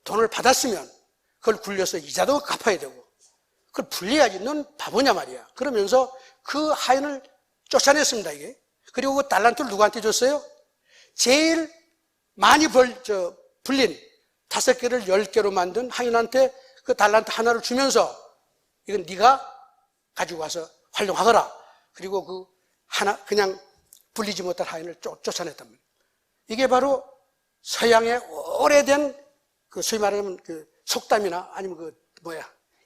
돈을 받았으면 그걸 굴려서 이자도 갚아야 되고 그걸 불려야지. 넌 바보냐 말이야. 그러면서 그 하인을 쫓아냈습니다. 이게. 그리고 그 달란트를 누구한테 줬어요? 제일 많이 불린 5개를 10개로 만든 하인한테 그 달란트 하나를 주면서 이건 네가 가지고 와서 활용하거라. 그리고 그 하나, 그냥 불리지 못할 하인을 쫓아냈단 말이에요. 이게 바로 서양의 오래된 그 소위 말하면 그 속담이나 아니면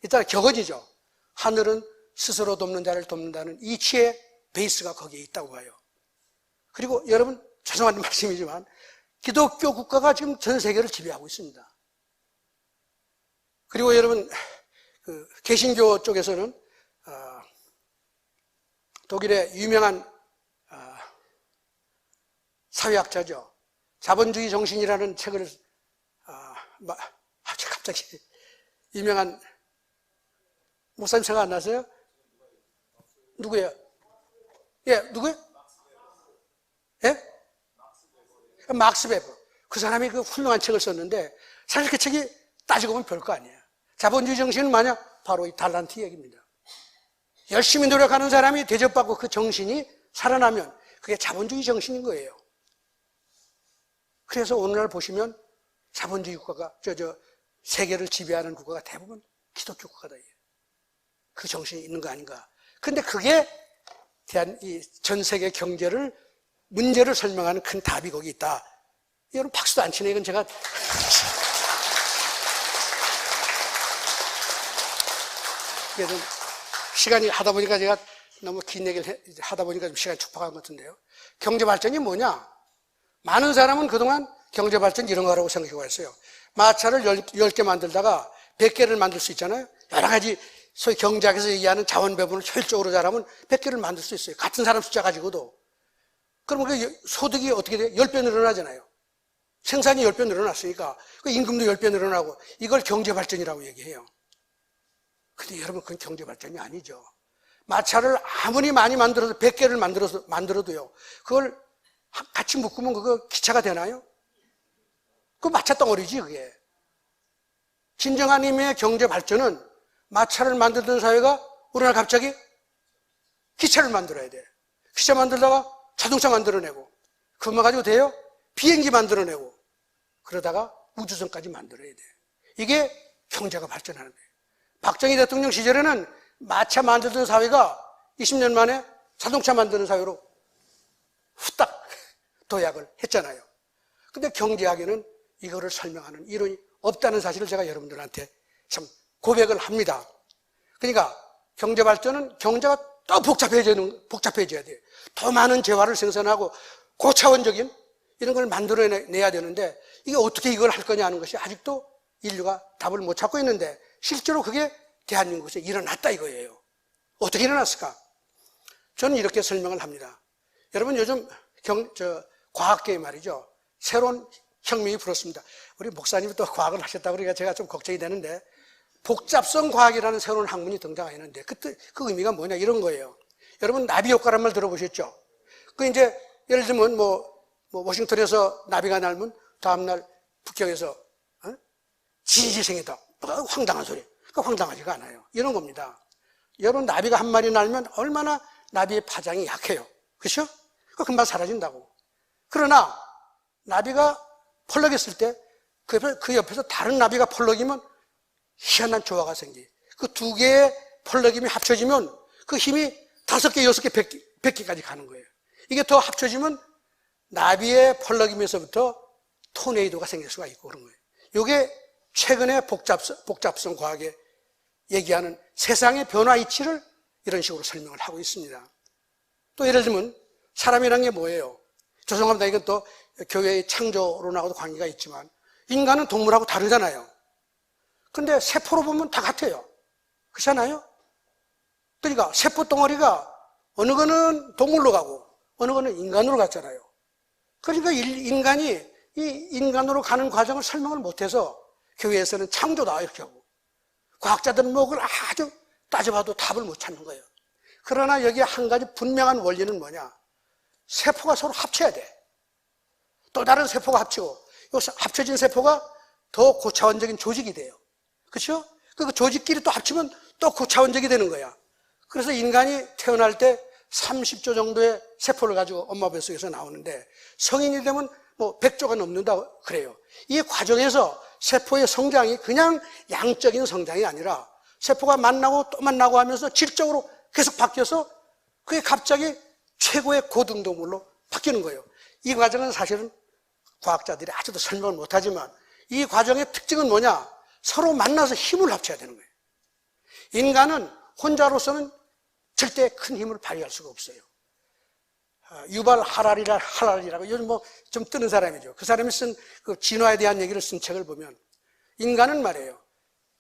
일단 격언이죠. 하늘은 스스로 돕는 자를 돕는다는 이치의 베이스가 거기에 있다고 봐요. 그리고 여러분, 죄송한 말씀이지만 기독교 국가가 지금 전 세계를 지배하고 있습니다. 그리고 여러분, 그 개신교 쪽에서는 독일의 유명한 사회학자죠. 자본주의 정신이라는 책을 갑자기 유명한 목사님 생각 안 나세요? 누구예요? 예, 누구예요? 예? 막스 베버. 그 사람이 그 훌륭한 책을 썼는데 사실 그 책이 따지고 보면 별거 아니에요. 자본주의 정신은 뭐냐? 바로 이 달란트 얘기입니다. 열심히 노력하는 사람이 대접받고 그 정신이 살아나면 그게 자본주의 정신인 거예요. 그래서 오늘날 보시면 자본주의 국가가 세계를 지배하는 국가가 대부분 기독교 국가다. 그 정신이 있는 거 아닌가. 근데 그게 이 전 세계 경제를 문제를 설명하는 큰 답이 거기 있다. 여러분 박수도 안 치네. 이건 제가 그래서 시간이 하다 보니까 제가 너무 긴 얘기를 하다 보니까 좀 시간이 촉박한 것 같은데요. 경제 발전이 뭐냐? 많은 사람은 그동안 경제 발전 이런 거라고 생각하고 있어요. 마차를 10개 만들다가 100개를 만들 수 있잖아요. 여러 가지 소위 경제학에서 얘기하는 자원 배분을 효율적으로 잘하면 100개를 만들 수 있어요. 같은 사람 숫자 가지고도. 그러면 그 소득이 어떻게 돼요? 10배 늘어나잖아요. 생산이 10배 늘어났으니까 그 임금도 10배 늘어나고 이걸 경제 발전이라고 얘기해요. 근데 여러분 그건 경제 발전이 아니죠. 마차를 아무리 많이 만들어서 100개를 만들어도요. 그걸 같이 묶으면 그거 기차가 되나요? 그 마차 덩어리지 그게. 진정한 의미의 경제 발전은 마차를 만들던 사회가 우리나라 갑자기 기차를 만들어야 돼. 기차 만들다가 자동차 만들어내고 그것만 가지고 돼요? 비행기 만들어내고 그러다가 우주선까지 만들어야 돼. 이게 경제가 발전하는 거예요. 박정희 대통령 시절에는 마차 만들던 사회가 20년 만에 자동차 만드는 사회로 후딱 도약을 했잖아요. 근데 경제학에는 이거를 설명하는 이론이 없다는 사실을 제가 여러분들한테 참 고백을 합니다. 그러니까 경제 발전은 경제가 더 복잡해져야 돼요. 더 많은 재화를 생산하고 고차원적인 이런 걸 만들어내야 되는데 이게 어떻게 이걸 할 거냐 하는 것이 아직도 인류가 답을 못 찾고 있는데 실제로 그게 대한민국에서 일어났다 이거예요. 어떻게 일어났을까? 저는 이렇게 설명을 합니다. 여러분 요즘 과학계에 말이죠. 새로운 혁명이 불었습니다. 우리 목사님이 또 과학을 하셨다고 그러니까 제가 좀 걱정이 되는데 복잡성 과학이라는 새로운 학문이 등장하는데 그 의미가 뭐냐 이런 거예요. 여러분 나비 효과란 말 들어보셨죠? 그 이제 예를 들면 워싱턴에서 나비가 날면 다음날 북경에서 지지생이다. 황당한 소리. 그 황당하지가 않아요. 이런 겁니다. 여러분 나비가 한 마리 날면 얼마나 나비의 파장이 약해요. 그렇죠? 그 금방 사라진다고. 그러나 나비가 펄럭였을 때 그 옆에서 다른 나비가 펄럭이면 희한한 조화가 생기. 그 두 개의 펄럭임이 합쳐지면 그 힘이 5개, 6개, 100개까지 가는 거예요. 이게 더 합쳐지면 나비의 펄럭임에서부터 토네이도가 생길 수가 있고 그런 거예요. 이게 최근에 복잡성 과학에 얘기하는 세상의 변화 이치를 이런 식으로 설명을 하고 있습니다. 또 예를 들면 사람이란 게 뭐예요? 죄송합니다. 이건 또 교회의 창조론하고도 관계가 있지만 인간은 동물하고 다르잖아요. 근데 세포로 보면 다 같아요. 그렇잖아요? 그러니까 세포 덩어리가 어느 거는 동물로 가고 어느 거는 인간으로 갔잖아요. 그러니까 인간이 이 인간으로 가는 과정을 설명을 못해서 교회에서는 창조다 이렇게 하고 과학자들은 그걸 아주 따져봐도 답을 못 찾는 거예요. 그러나 여기에 한 가지 분명한 원리는 뭐냐? 세포가 서로 합쳐야 돼. 또 다른 세포가 합치고 합쳐진 세포가 더 고차원적인 조직이 돼요. 그렇죠? 그 조직끼리 또 합치면 또 고차원적이 되는 거야. 그래서 인간이 태어날 때 30조 정도의 세포를 가지고 엄마 뱃속에서 나오는데 성인이 되면 100조가 넘는다 그래요. 이 과정에서 세포의 성장이 그냥 양적인 성장이 아니라 세포가 만나고 또 만나고 하면서 질적으로 계속 바뀌어서 그게 갑자기 최고의 고등도물로 바뀌는 거예요. 이 과정은 사실은 과학자들이 아직도 설명을 못하지만 이 과정의 특징은 뭐냐? 서로 만나서 힘을 합쳐야 되는 거예요. 인간은 혼자로서는 절대 큰 힘을 발휘할 수가 없어요. 유발 하랄이라고 요즘 뭐 좀 뜨는 사람이죠. 그 사람이 쓴 그 진화에 대한 얘기를 쓴 책을 보면 인간은 말이에요.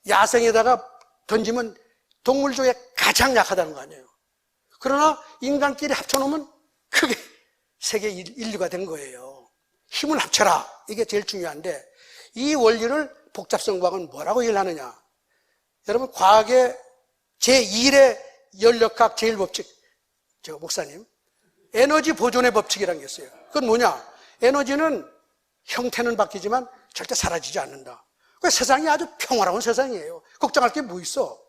야생에다가 던지면 동물 중에 가장 약하다는 거 아니에요. 그러나 인간끼리 합쳐놓으면 크게 세계 인류가 된 거예요. 힘을 합쳐라. 이게 제일 중요한데 이 원리를 복잡성 과학은 뭐라고 얘기를 하느냐. 여러분 과학의 제1의 연력학 제1법칙 저 목사님 에너지 보존의 법칙이라는 게 있어요. 그건 뭐냐? 에너지는 형태는 바뀌지만 절대 사라지지 않는다. 그 세상이 아주 평화로운 세상이에요. 걱정할 게 뭐 있어?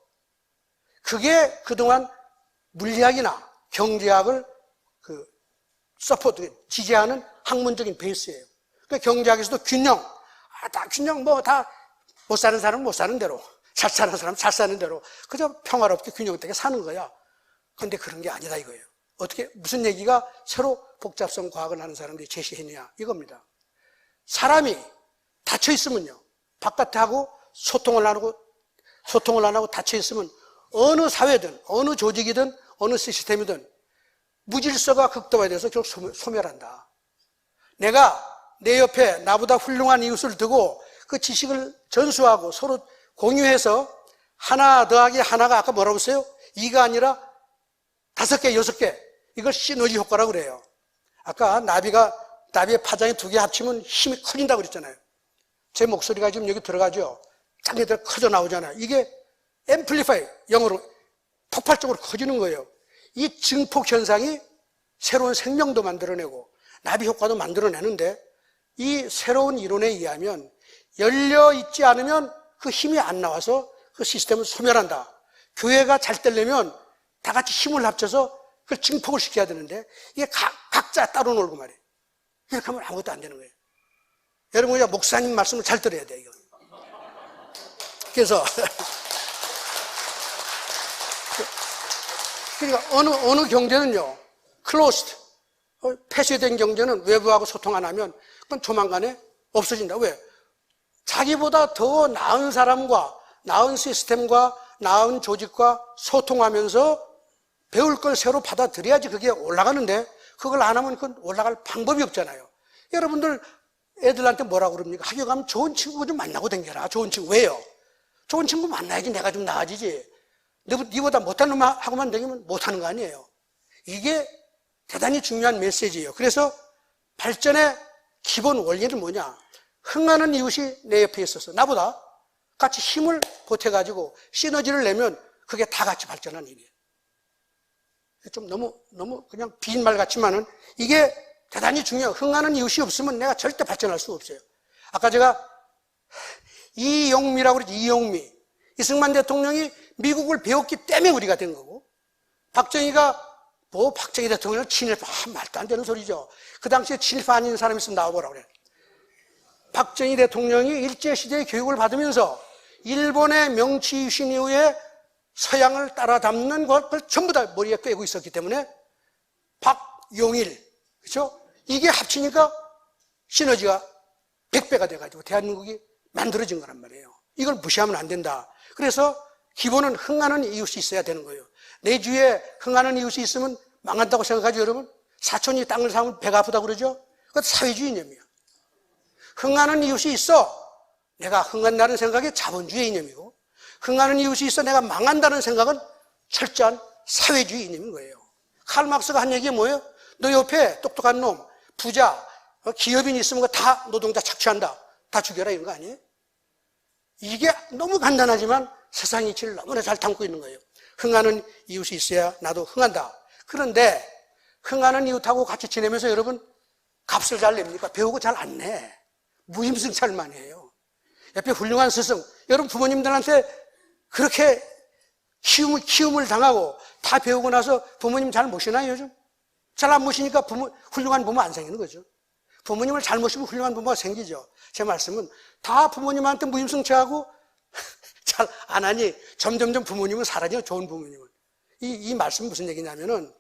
그게 그동안 물리학이나 경제학을 서포트, 지지하는 학문적인 베이스예요. 그러니까 경제학에서도 균형, 다 균형 다 못 사는 사람은 못 사는 대로, 잘 사는 사람은 잘 사는 대로 그저 평화롭게 균형되게 사는 거야. 그런데 그런 게 아니다 이거예요. 어떻게 무슨 얘기가 새로 복잡성 과학을 하는 사람들이 제시했느냐 이겁니다. 사람이 닫혀 있으면요, 바깥하고 소통을 안 하고 닫혀 있으면 어느 사회든 어느 조직이든 어느 시스템이든 무질서가 극도화돼서 결국 소멸한다. 내가 내 옆에 나보다 훌륭한 이웃을 두고 그 지식을 전수하고 서로 공유해서 하나 더하기 하나가 아까 뭐라고 했어요? 2가 아니라 5개, 6개. 이걸 시너지 효과라고 그래요. 아까 나비의 파장이 2개 합치면 힘이 커진다고 그랬잖아요. 제 목소리가 지금 여기 들어가죠? 짱이들 커져 나오잖아요. 이게 앰플리파이, 영어로 폭발적으로 커지는 거예요. 이 증폭 현상이 새로운 생명도 만들어내고 나비 효과도 만들어내는데 이 새로운 이론에 의하면 열려 있지 않으면 그 힘이 안 나와서 그 시스템을 소멸한다. 교회가 잘 되려면 다 같이 힘을 합쳐서 그걸 증폭을 시켜야 되는데 이게 각자 따로 놀고 말이에요. 이렇게 하면 아무것도 안 되는 거예요. 여러분 그냥 목사님 말씀을 잘 들어야 돼요. 이거. 그래서 그러니까 어느 경제는요, closed, 폐쇄된 경제는 외부하고 소통 안 하면 그건 조만간에 없어진다. 왜? 자기보다 더 나은 사람과 나은 시스템과 나은 조직과 소통하면서 배울 걸 새로 받아들여야지 그게 올라가는데 그걸 안 하면 그건 올라갈 방법이 없잖아요. 여러분들 애들한테 뭐라고 그럽니까? 학교 가면 좋은 친구 좀 만나고 다녀라. 좋은 친구. 왜요? 좋은 친구 만나야지 내가 좀 나아지지. 니보다 못하는 놈하고만 다니면 못하는 거 아니에요. 이게 대단히 중요한 메시지예요. 그래서 발전의 기본 원리는 뭐냐? 흥하는 이웃이 내 옆에 있어서 나보다 같이 힘을 보태가지고 시너지를 내면 그게 다 같이 발전하는 일이에요. 좀 너무 그냥 빈말 같지만은 이게 대단히 중요해요. 흥하는 이웃이 없으면 내가 절대 발전할 수가 없어요. 아까 제가 이용미라고 그러죠. 이용미. 이승만 대통령이 미국을 배웠기 때문에 우리가 된 거고, 박정희가 박정희 대통령을 친일파, 말도 안 되는 소리죠. 그 당시에 친일파 아닌 사람이 있으면 나와보라고 그래. 박정희 대통령이 일제시대의 교육을 받으면서 일본의 명치 유신 이후에 서양을 따라 담는 것을 전부 다 머리에 꿰고 있었기 때문에 박용일, 그렇죠? 이게 합치니까 시너지가 100배가 돼가지고 대한민국이 만들어진 거란 말이에요. 이걸 무시하면 안 된다. 그래서 기본은 흥하는 이웃이 있어야 되는 거예요. 내 주위에 흥하는 이웃이 있으면 망한다고 생각하죠, 여러분? 사촌이 땅을 사면 배가 아프다고 그러죠? 그것도 사회주의 이념이에요. 흥하는 이웃이 있어. 내가 흥한다는 생각이 자본주의 이념이고, 흥하는 이웃이 있어 내가 망한다는 생각은 철저한 사회주의 이념인 거예요. 칼 막스가 한 얘기가 뭐예요? 너 옆에 똑똑한 놈, 부자, 기업인 있으면 다 노동자 착취한다. 다 죽여라 이런 거 아니에요? 이게 너무 간단하지만 세상 이치를 너무나 잘 담고 있는 거예요. 흥하는 이웃이 있어야 나도 흥한다. 그런데 흥하는 이웃하고 같이 지내면서 여러분 값을 잘 냅니까? 배우고 잘 안 내. 무임승차를만 해요. 옆에 훌륭한 스승, 여러분 부모님들한테 그렇게 키움을 당하고 다 배우고 나서 부모님 잘 모시나요, 요즘? 잘 안 모시니까 훌륭한 부모 안 생기는 거죠. 부모님을 잘 모시면 훌륭한 부모가 생기죠. 제 말씀은 다 부모님한테 무임승차하고 잘 안 하니 점점점 부모님은 사라져요, 좋은 부모님은. 이 말씀은 무슨 얘기냐면은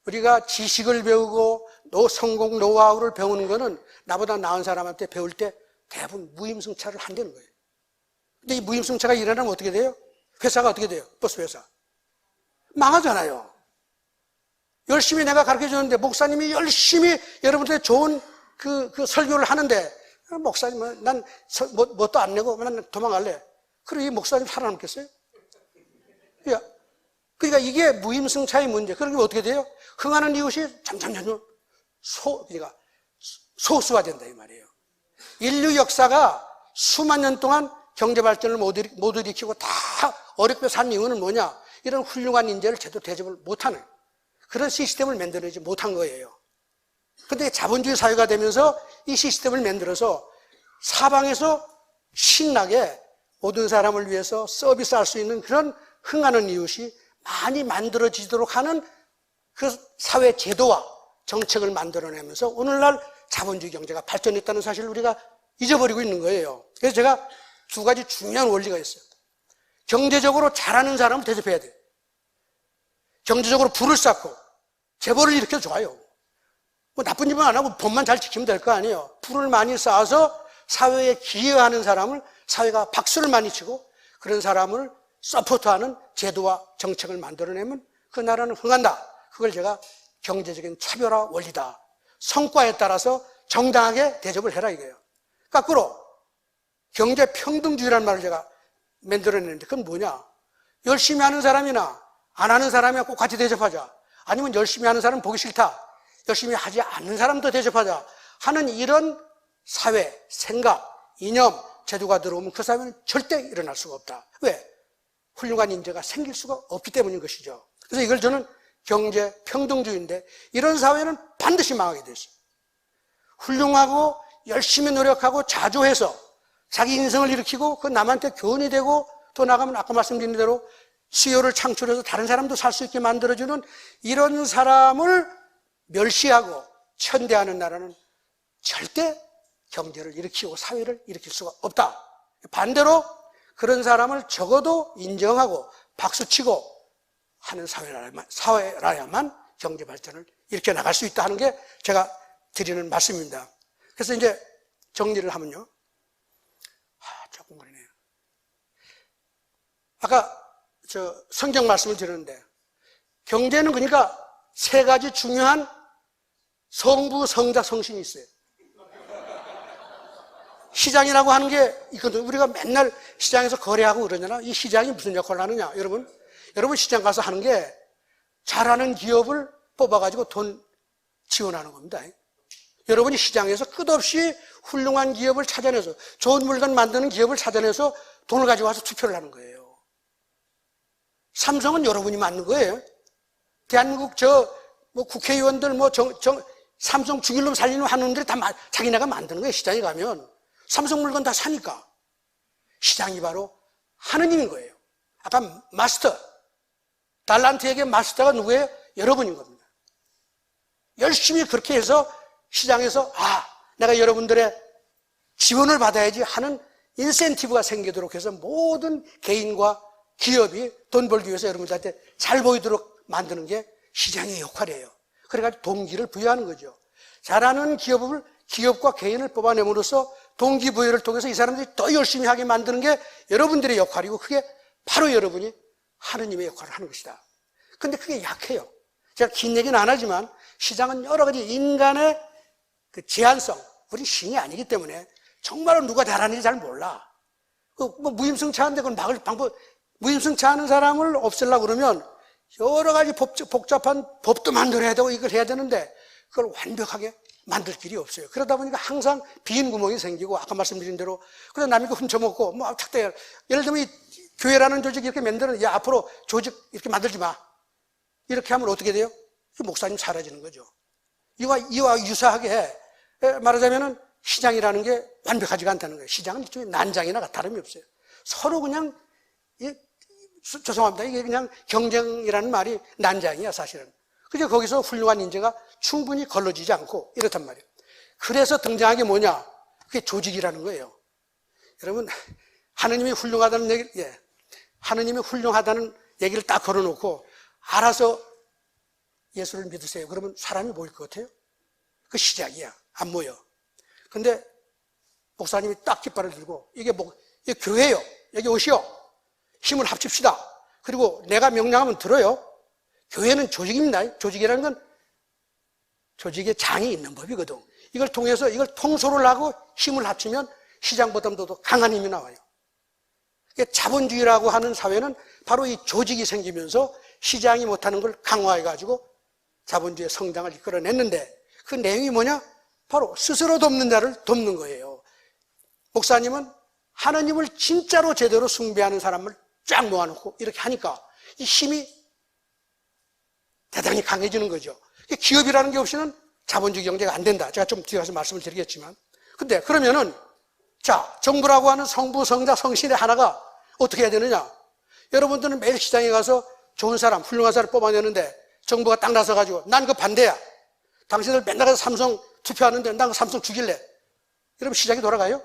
우리가 지식을 배우고 성공 노하우를 배우는 거는 나보다 나은 사람한테 배울 때 대부분 무임승차를 한다는 거예요. 근데 이 무임승차가 일어나면 어떻게 돼요? 회사가 어떻게 돼요? 버스 회사. 망하잖아요. 열심히 내가 가르쳐 주는데 목사님이 열심히 여러분들의 좋은 그 설교를 하는데 목사님은 난 뭣도 안 내고 난 도망갈래. 그리고 이 목사님 살아남겠어요? 그러니까 이게 무임승차의 문제. 그러면 어떻게 돼요? 흥하는 이웃이 점점 그러니까 소수가 된다 이 말이에요. 인류 역사가 수만 년 동안 경제 발전을 못 일으키고 다 어렵게 산 이유는 뭐냐? 이런 훌륭한 인재를 제대로 대접을 못하는 그런 시스템을 만들어내지 못한 거예요. 그런데 자본주의 사회가 되면서 이 시스템을 만들어서 사방에서 신나게 모든 사람을 위해서 서비스할 수 있는 그런 흥하는 이웃이 많이 만들어지도록 하는 그 사회 제도와 정책을 만들어내면서 오늘날 자본주의 경제가 발전했다는 사실을 우리가 잊어버리고 있는 거예요. 그래서 제가 두 가지 중요한 원리가 있어요. 경제적으로 잘하는 사람을 대접해야 돼요. 경제적으로 부를 쌓고 재벌을 일으켜도 좋아요. 뭐 나쁜 일은 안 하고 법만 잘 지키면 될 거 아니에요. 부를 많이 쌓아서 사회에 기여하는 사람을 사회가 박수를 많이 치고 그런 사람을 서포트하는 제도와 정책을 만들어내면 그 나라는 흥한다. 그걸 제가 경제적인 차별화 원리다. 성과에 따라서 정당하게 대접을 해라 이거예요. 거꾸로 경제 평등주의라는 말을 제가 만들어내는데 그건 뭐냐? 열심히 하는 사람이나 안 하는 사람이나 꼭 같이 대접하자. 아니면 열심히 하는 사람 보기 싫다. 열심히 하지 않는 사람도 대접하자 하는 이런 사회, 생각, 이념, 제도가 들어오면 그 사회는 절대 일어날 수가 없다. 왜? 훌륭한 인재가 생길 수가 없기 때문인 것이죠. 그래서 이걸 저는 경제 평등주의인데 이런 사회는 반드시 망하게 돼 있어요. 훌륭하고 열심히 노력하고 자조해서 자기 인생을 일으키고 그 남한테 교훈이 되고 또 나가면 아까 말씀드린 대로 수요를 창출해서 다른 사람도 살 수 있게 만들어주는 이런 사람을 멸시하고 천대하는 나라는 절대 경제를 일으키고 사회를 일으킬 수가 없다. 반대로 그런 사람을 적어도 인정하고 박수치고 하는 사회라야만 경제 발전을 일으켜 나갈 수 있다 하는 게 제가 드리는 말씀입니다. 그래서 이제 정리를 하면요. 조금 그러네요. 아까 성경 말씀을 드렸는데 경제는 그러니까 세 가지 중요한 성부, 성자, 성신이 있어요. 시장이라고 하는 게 있거든요. 우리가 맨날 시장에서 거래하고 그러잖아요. 이 시장이 무슨 역할을 하느냐. 여러분 시장 가서 하는 게 잘하는 기업을 뽑아가지고 돈 지원하는 겁니다. 여러분이 시장에서 끝없이 훌륭한 기업을 찾아내서 좋은 물건 만드는 기업을 찾아내서 돈을 가지고 와서 투표를 하는 거예요. 삼성은 여러분이 맞는 거예요. 대한민국 국회의원들 삼성 죽일 놈 살리는 놈 하는 놈들이 다 자기네가 만드는 거예요. 시장에 가면 삼성 물건 다 사니까. 시장이 바로 하느님인 거예요. 아까 마스터 달란트에게 마스터가 누구예요? 여러분인 겁니다. 열심히 그렇게 해서 시장에서 내가 여러분들의 지원을 받아야지 하는 인센티브가 생기도록 해서 모든 개인과 기업이 돈 벌기 위해서 여러분들한테 잘 보이도록 만드는 게 시장의 역할이에요. 그래가지고 동기를 부여하는 거죠. 잘하는 기업과 개인을 뽑아내므로써 동기부여를 통해서 이 사람들이 더 열심히 하게 만드는 게 여러분들의 역할이고 그게 바로 여러분이 하느님의 역할을 하는 것이다. 근데 그게 약해요. 제가 긴 얘기는 안 하지만 시장은 여러 가지 인간의 그 제한성, 우리 신이 아니기 때문에 정말로 누가 잘하는지 잘 몰라. 무임승차한데 그걸 막을 방법, 무임승차하는 사람을 없애려고 그러면 여러 가지 복잡한 법도 만들어야 되고 이걸 해야 되는데 그걸 완벽하게 만들 길이 없어요. 그러다 보니까 항상 빈 구멍이 생기고 아까 말씀드린 대로 그래서 남이 거 훔쳐먹고 예를 들면 이 교회라는 조직 이렇게 만드는 앞으로 조직 이렇게 만들지 마. 이렇게 하면 어떻게 돼요? 목사님 사라지는 거죠. 이와 유사하게 말하자면은 시장이라는 게 완벽하지가 않다는 거예요. 시장은 일종의 난장이나 다름이 없어요. 서로 그냥 죄송합니다. 이게 그냥 경쟁이라는 말이 난장이야 사실은. 그래서 거기서 훌륭한 인재가 충분히 걸러지지 않고 이렇단 말이에요. 그래서 등장한 게 뭐냐? 그게 조직이라는 거예요. 여러분 하느님이 훌륭하다는 얘기를 딱 걸어놓고 알아서 예수를 믿으세요. 그러면 사람이 모일 것 같아요? 그 시작이야. 안 모여. 근데 목사님이 딱 깃발을 들고 이게 교회요. 여기 오시오. 힘을 합칩시다. 그리고 내가 명령하면 들어요. 교회는 조직입니다. 조직이라는 건 조직에 장이 있는 법이거든. 이걸 통해서 이걸 통솔을 하고 힘을 합치면 시장보다도 더 강한 힘이 나와요. 자본주의라고 하는 사회는 바로 이 조직이 생기면서 시장이 못하는 걸 강화해가지고 자본주의의 성장을 이끌어냈는데 그 내용이 뭐냐? 바로 스스로 돕는 자를 돕는 거예요. 목사님은 하나님을 진짜로 제대로 숭배하는 사람을 쫙 모아놓고 이렇게 하니까 이 힘이 대단히 강해지는 거죠. 기업이라는 게 없이는 자본주의 경제가 안 된다. 제가 좀 뒤에 가서 말씀을 드리겠지만. 근데 그러면은 자, 정부라고 하는 성부, 성자, 성신의 하나가 어떻게 해야 되느냐? 여러분들은 매일 시장에 가서 좋은 사람, 훌륭한 사람 뽑아내는데 정부가 딱 나서가지고 난 그거 반대야. 당신들 맨날 가서 삼성 투표하는데 난 그 삼성 죽일래. 이러면 시장이 돌아가요?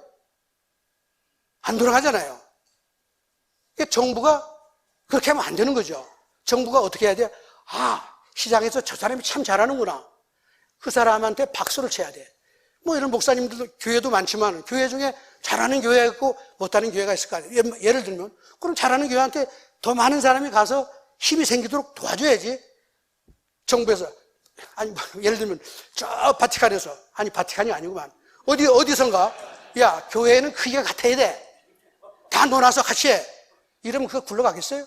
안 돌아가잖아요. 정부가 그렇게 하면 안 되는 거죠. 정부가 어떻게 해야 돼? 아, 시장에서 저 사람이 참 잘하는구나. 그 사람한테 박수를 쳐야 돼. 뭐 이런 목사님들도 교회도 많지만 교회 중에 잘하는 교회가 있고 못하는 교회가 있을 거 아니에요. 예를 들면 그럼 잘하는 교회한테 더 많은 사람이 가서 힘이 생기도록 도와줘야지. 정부에서 아니 예를 들면 저 바티칸에서 아니 바티칸이 아니구만 어디선가 야 교회는 크기가 같아야 돼. 다 놀아서 같이 해. 이러면 그거 굴러가겠어요?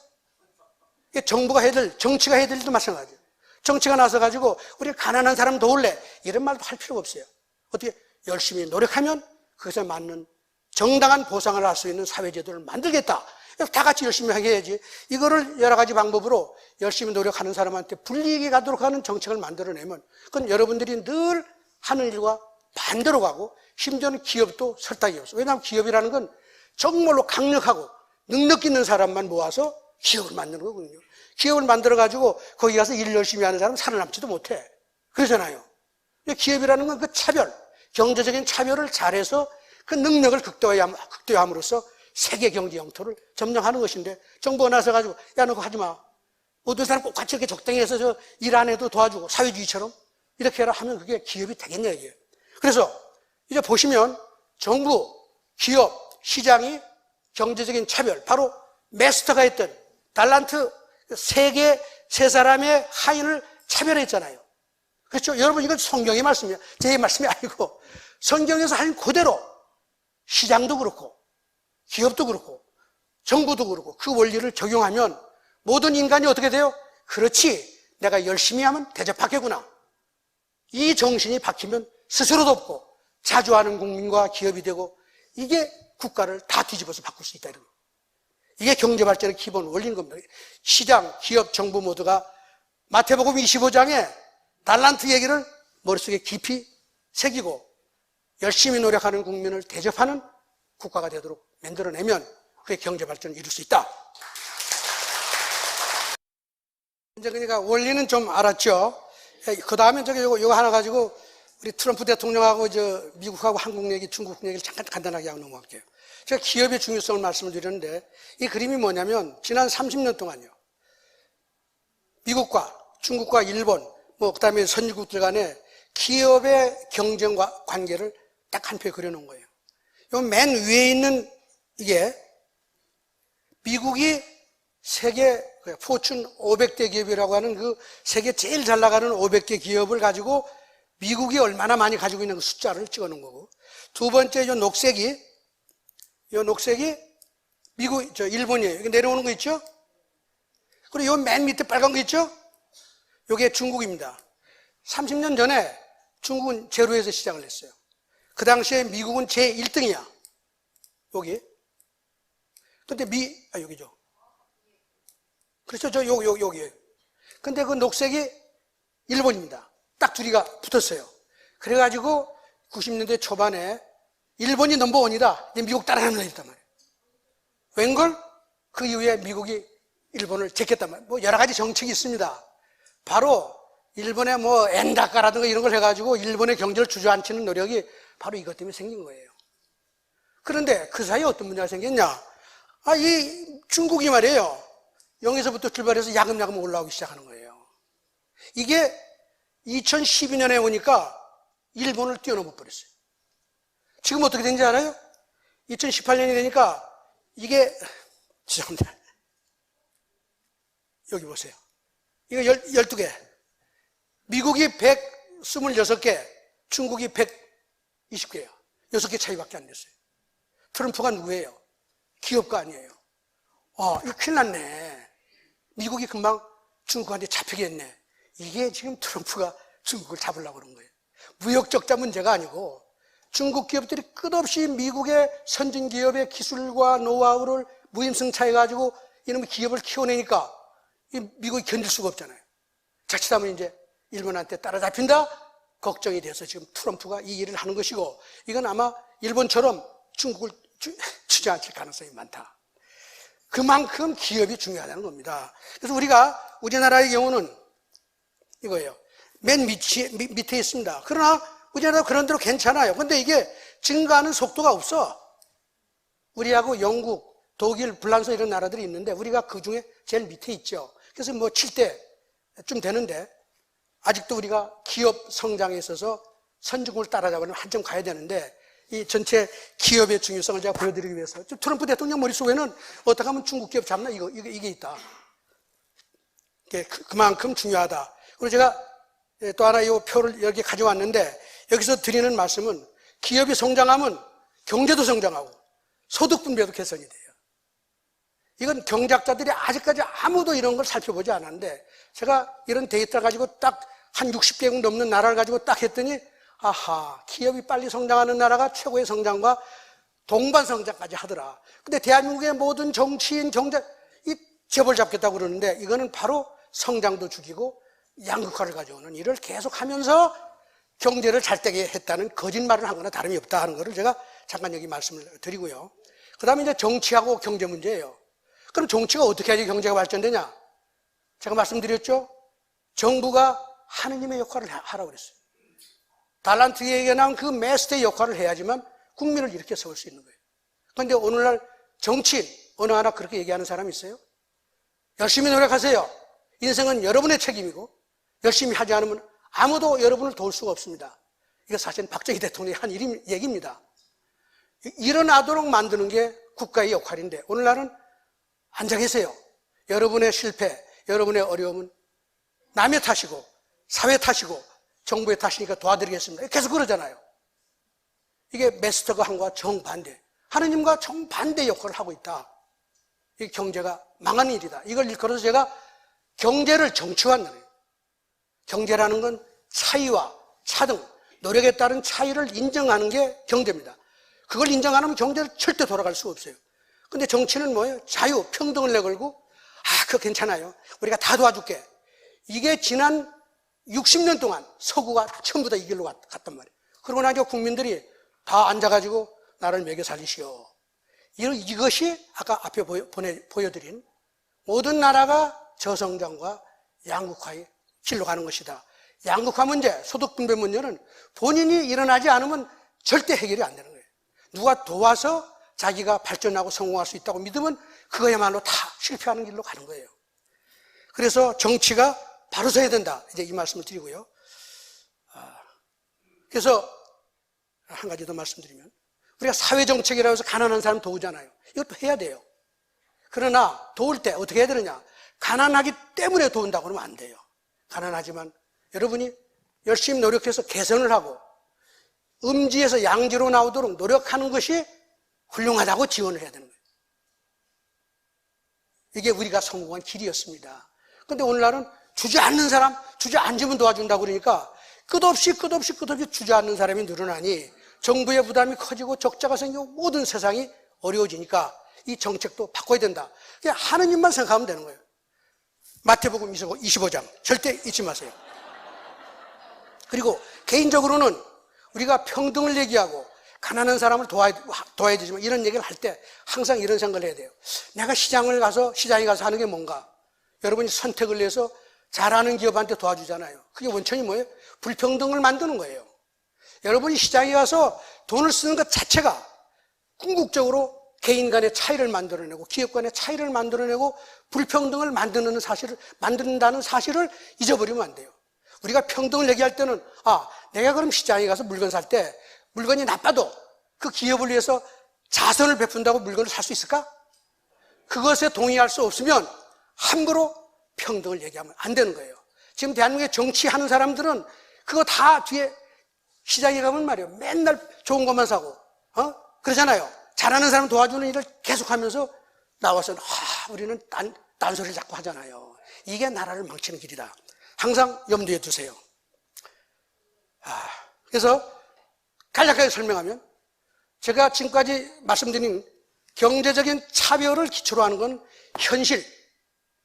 정부가 해야 될 정치가 해야 될 일도 마찬가지예요. 정치가 나서가지고 우리 가난한 사람 도울래 이런 말도 할 필요가 없어요. 어떻게 열심히 노력하면 그것에 맞는 정당한 보상을 할 수 있는 사회제도를 만들겠다. 다 같이 열심히 하게 해야지. 이거를 여러 가지 방법으로 열심히 노력하는 사람한테 불이익이 가도록 하는 정책을 만들어내면 그건 여러분들이 늘 하는 일과 반대로 가고 심지어는 기업도 설득이 없어요. 왜냐하면 기업이라는 건 정말로 강력하고 능력 있는 사람만 모아서 기업을 만드는 거거든요. 기업을 만들어가지고 거기 가서 일 열심히 하는 사람은 살아남지도 못해. 그러잖아요. 기업이라는 건 그 차별, 경제적인 차별을 잘해서 그 능력을 극대화함으로써 세계 경제 영토를 점령하는 것인데 정부가 나서가지고 야 너 그거 하지 마. 모든 사람 꼭 같이 이렇게 적당히 해서 저 일 안 해도 도와주고 사회주의처럼 이렇게 해라 하면 그게 기업이 되겠냐 이게. 그래서 이제 보시면 정부, 기업, 시장이 경제적인 차별, 바로 메스터가 했던 달란트 세 사람의 하인을 차별했잖아요. 그렇죠? 여러분 이건 성경의 말씀이에요. 제 말씀이 아니고 성경에서 한 그대로 시장도 그렇고 기업도 그렇고 정부도 그렇고 그 원리를 적용하면 모든 인간이 어떻게 돼요? 그렇지, 내가 열심히 하면 대접받겠구나. 이 정신이 박히면 스스로 돕고 자주하는 국민과 기업이 되고 이게 국가를 다 뒤집어서 바꿀 수 있다 이런 거예요. 이게 경제발전의 기본 원리인 겁니다. 시장, 기업, 정부 모두가 마태복음 25장에 달란트 얘기를 머릿속에 깊이 새기고 열심히 노력하는 국민을 대접하는 국가가 되도록 만들어내면 그게 경제발전을 이룰 수 있다. 이제 그러니까 원리는 좀 알았죠. 그 다음에 저기 요거 하나 가지고 우리 트럼프 대통령하고 미국하고 한국 얘기, 중국 얘기를 잠깐 간단하게 하고 넘어갈게요. 제가 기업의 중요성을 말씀을 드렸는데 이 그림이 뭐냐면 지난 30년 동안요. 미국과 중국과 일본, 그다음에 선진국들 간에 기업의 경쟁 관계를 딱 한 표에 그려놓은 거예요. 요 맨 위에 있는 이게 미국이 세계 포춘 500대 기업이라고 하는 그 세계 제일 잘 나가는 500개 기업을 가지고 미국이 얼마나 많이 가지고 있는 그 숫자를 찍어 놓은 거고, 두 번째 요 녹색이 미국, 일본이에요. 여기 내려오는 거 있죠? 그리고 요 맨 밑에 빨간 거 있죠? 요게 중국입니다. 30년 전에 중국은 제로에서 시작을 했어요. 그 당시에 미국은 제 1등이야. 여기. 근데 여기죠. 그렇죠. 여기에요. 근데 그 녹색이 일본입니다. 딱 둘이가 붙었어요. 그래가지고 90년대 초반에 일본이 넘버원이다. 미국 따라가는 거 있단 말이에요. 웬걸? 그 이후에 미국이 일본을 제꼈단 말이에요. 여러 가지 정책이 있습니다. 바로 일본의 엔다카라든가 이런 걸 해가지고 일본의 경제를 주저앉히는 노력이 바로 이것 때문에 생긴 거예요. 그런데 그 사이에 어떤 문제가 생겼냐? 이 중국이 말이에요. 0에서부터 출발해서 야금야금 올라오기 시작하는 거예요. 이게 2012년에 오니까 일본을 뛰어넘어 버렸어요. 지금 어떻게 된지 알아요? 2018년이 되니까 이게, 죄송합니다. 여기 보세요. 이거 12개. 미국이 126개, 중국이 120개예요. 6개 차이밖에 안 됐어요. 트럼프가 누구예요? 기업가 아니에요. 이거 큰일 났네. 미국이 금방 중국한테 잡히겠네. 이게 지금 트럼프가 중국을 잡으려고 그런 거예요. 무역 적자 문제가 아니고 중국 기업들이 끝없이 미국의 선진 기업의 기술과 노하우를 무임승차해가지고 이놈의 기업을 키워내니까 미국이 견딜 수가 없잖아요. 자칫하면 이제 일본한테 따라잡힌다? 걱정이 돼서 지금 트럼프가 이 일을 하는 것이고, 이건 아마 일본처럼 중국을 주저앉힐 가능성이 많다. 그만큼 기업이 중요하다는 겁니다. 그래서 우리나라의 경우는 이거예요. 맨 밑에 있습니다. 그러나 우리나라도 그런 대로 괜찮아요. 근데 이게 증가하는 속도가 없어. 우리하고 영국, 독일, 불란서 이런 나라들이 있는데 우리가 그 중에 제일 밑에 있죠. 그래서 뭐 7대쯤 되는데 아직도 우리가 기업 성장에 있어서 선진국을 따라잡으려면 한참 가야 되는데, 이 전체 기업의 중요성을 제가 보여드리기 위해서, 트럼프 대통령 머릿속에는 어떻게 하면 중국 기업 잡나? 이게 있다. 그만큼 중요하다. 그리고 제가 또 하나 이 표를 여기 가져왔는데, 여기서 드리는 말씀은 기업이 성장하면 경제도 성장하고 소득 분배도 개선이 돼요. 이건 경제학자들이 아직까지 아무도 이런 걸 살펴보지 않았는데, 제가 이런 데이터를 가지고 딱 한 60개국 넘는 나라를 가지고 딱 했더니, 아하, 기업이 빨리 성장하는 나라가 최고의 성장과 동반 성장까지 하더라. 근데 대한민국의 모든 정치인, 이 재벌 잡겠다고 그러는데, 이거는 바로 성장도 죽이고 양극화를 가져오는 일을 계속 하면서 경제를 잘 되게 했다는 거짓말을 하거나 다름이 없다 하는 것을 제가 잠깐 여기 말씀을 드리고요. 그 다음에 이제 정치하고 경제 문제예요. 그럼 정치가 어떻게 해야지 경제가 발전되냐? 제가 말씀드렸죠? 정부가 하느님의 역할을 하라고 그랬어요. 달란트에게 나온 그 메스터의 역할을 해야지만 국민을 이렇게 세울 수 있는 거예요. 그런데 오늘날 정치인 어느 하나 그렇게 얘기하는 사람이 있어요? 열심히 노력하세요. 인생은 여러분의 책임이고 열심히 하지 않으면 아무도 여러분을 도울 수가 없습니다. 이거 사실 박정희 대통령이 한 얘기입니다. 일어나도록 만드는 게 국가의 역할인데, 오늘날은 앉아 계세요. 여러분의 실패, 여러분의 어려움은 남의 탓이고 사회 탓이고 정부의 탓이니까 도와드리겠습니다. 계속 그러잖아요. 이게 메스터가 한 거와 정반대, 하느님과 정반대 역할을 하고 있다. 이 경제가 망하는 일이다. 이걸 일컬어서 제가 경제를 정치화하는 거예요. 경제라는 건 차이와 차등, 노력에 따른 차이를 인정하는 게 경제입니다. 그걸 인정 안 하면 경제를 절대 돌아갈 수가 없어요. 근데 정치는 뭐예요? 자유, 평등을 내걸고, 그거 괜찮아요. 우리가 다 도와줄게. 이게 지난 60년 동안 서구가 전부 다 이 길로 갔단 말이에요. 그러고 나니까 국민들이 다 앉아가지고 나를 먹여 살리시오. 이것이 아까 앞에 보여드린 모든 나라가 저성장과 양극화의 길로 가는 것이다. 양극화 문제, 소득 분배 문제는 본인이 일어나지 않으면 절대 해결이 안 되는 거예요. 누가 도와서 자기가 발전하고 성공할 수 있다고 믿으면 그거야말로 다 실패하는 길로 가는 거예요. 그래서 정치가 바로 서야 된다. 이제 이 말씀을 드리고요. 그래서 한 가지 더 말씀드리면, 우리가 사회정책이라고 해서 가난한 사람 도우잖아요. 이것도 해야 돼요. 그러나 도울 때 어떻게 해야 되느냐? 가난하기 때문에 도운다고 그러면 안 돼요. 가난하지만 여러분이 열심히 노력해서 개선을 하고 음지에서 양지로 나오도록 노력하는 것이 훌륭하다고 지원을 해야 되는 거예요. 이게 우리가 성공한 길이었습니다. 그런데 오늘날은 주저앉는 사람, 주저앉으면 도와준다고 그러니까 끝없이 주저앉는 사람이 늘어나니 정부의 부담이 커지고 적자가 생기고 모든 세상이 어려워지니까 이 정책도 바꿔야 된다. 그냥 하느님만 생각하면 되는 거예요. 마태복음 25장 절대 잊지 마세요. 그리고 개인적으로는 우리가 평등을 얘기하고 가난한 사람을 도와야 되지만 이런 얘기를 할 때 항상 이런 생각을 해야 돼요. 내가 시장에 가서 하는 게 뭔가? 여러분이 선택을 해서 잘하는 기업한테 도와주잖아요. 그게 원천이 뭐예요? 불평등을 만드는 거예요. 여러분이 시장에 가서 돈을 쓰는 것 자체가 궁극적으로 개인 간의 차이를 만들어내고 기업 간의 차이를 만들어내고 불평등을 만든다는 사실을 잊어버리면 안 돼요. 우리가 평등을 얘기할 때는 내가 그럼 시장에 가서 물건 살 때 물건이 나빠도 그 기업을 위해서 자선을 베푼다고 물건을 살 수 있을까? 그것에 동의할 수 없으면 함부로 평등을 얘기하면 안 되는 거예요. 지금 대한민국에 정치하는 사람들은 그거 다 뒤에 시장에 가면 말이에요. 맨날 좋은 것만 사고, 그러잖아요. 잘하는 사람 도와주는 일을 계속하면서 나와서 우리는 딴소리를 자꾸 하잖아요. 이게 나라를 망치는 길이다. 항상 염두에 두세요. 그래서 간략하게 설명하면 제가 지금까지 말씀드린 경제적인 차별을 기초로 하는 건 현실,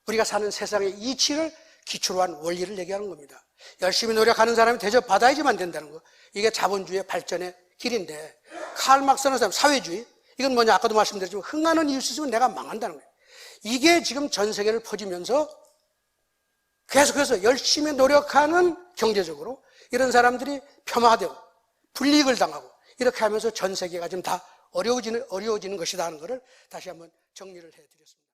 우리가 사는 세상의 이치를 기초로 한 원리를 얘기하는 겁니다. 열심히 노력하는 사람이 대접받아야지만 된다는 거. 이게 자본주의의 발전의 길인데, 칼 막스라는 사람, 사회주의, 이건 뭐냐, 아까도 말씀드렸지만 흥하는 이유 있으면 내가 망한다는 거예요. 이게 지금 전 세계를 퍼지면서 계속해서 열심히 노력하는 경제적으로 이런 사람들이 폄하되고 불이익을 당하고 이렇게 하면서 전 세계가 지금 다 어려워지는 것이다 하는 것을 다시 한번 정리를 해드렸습니다.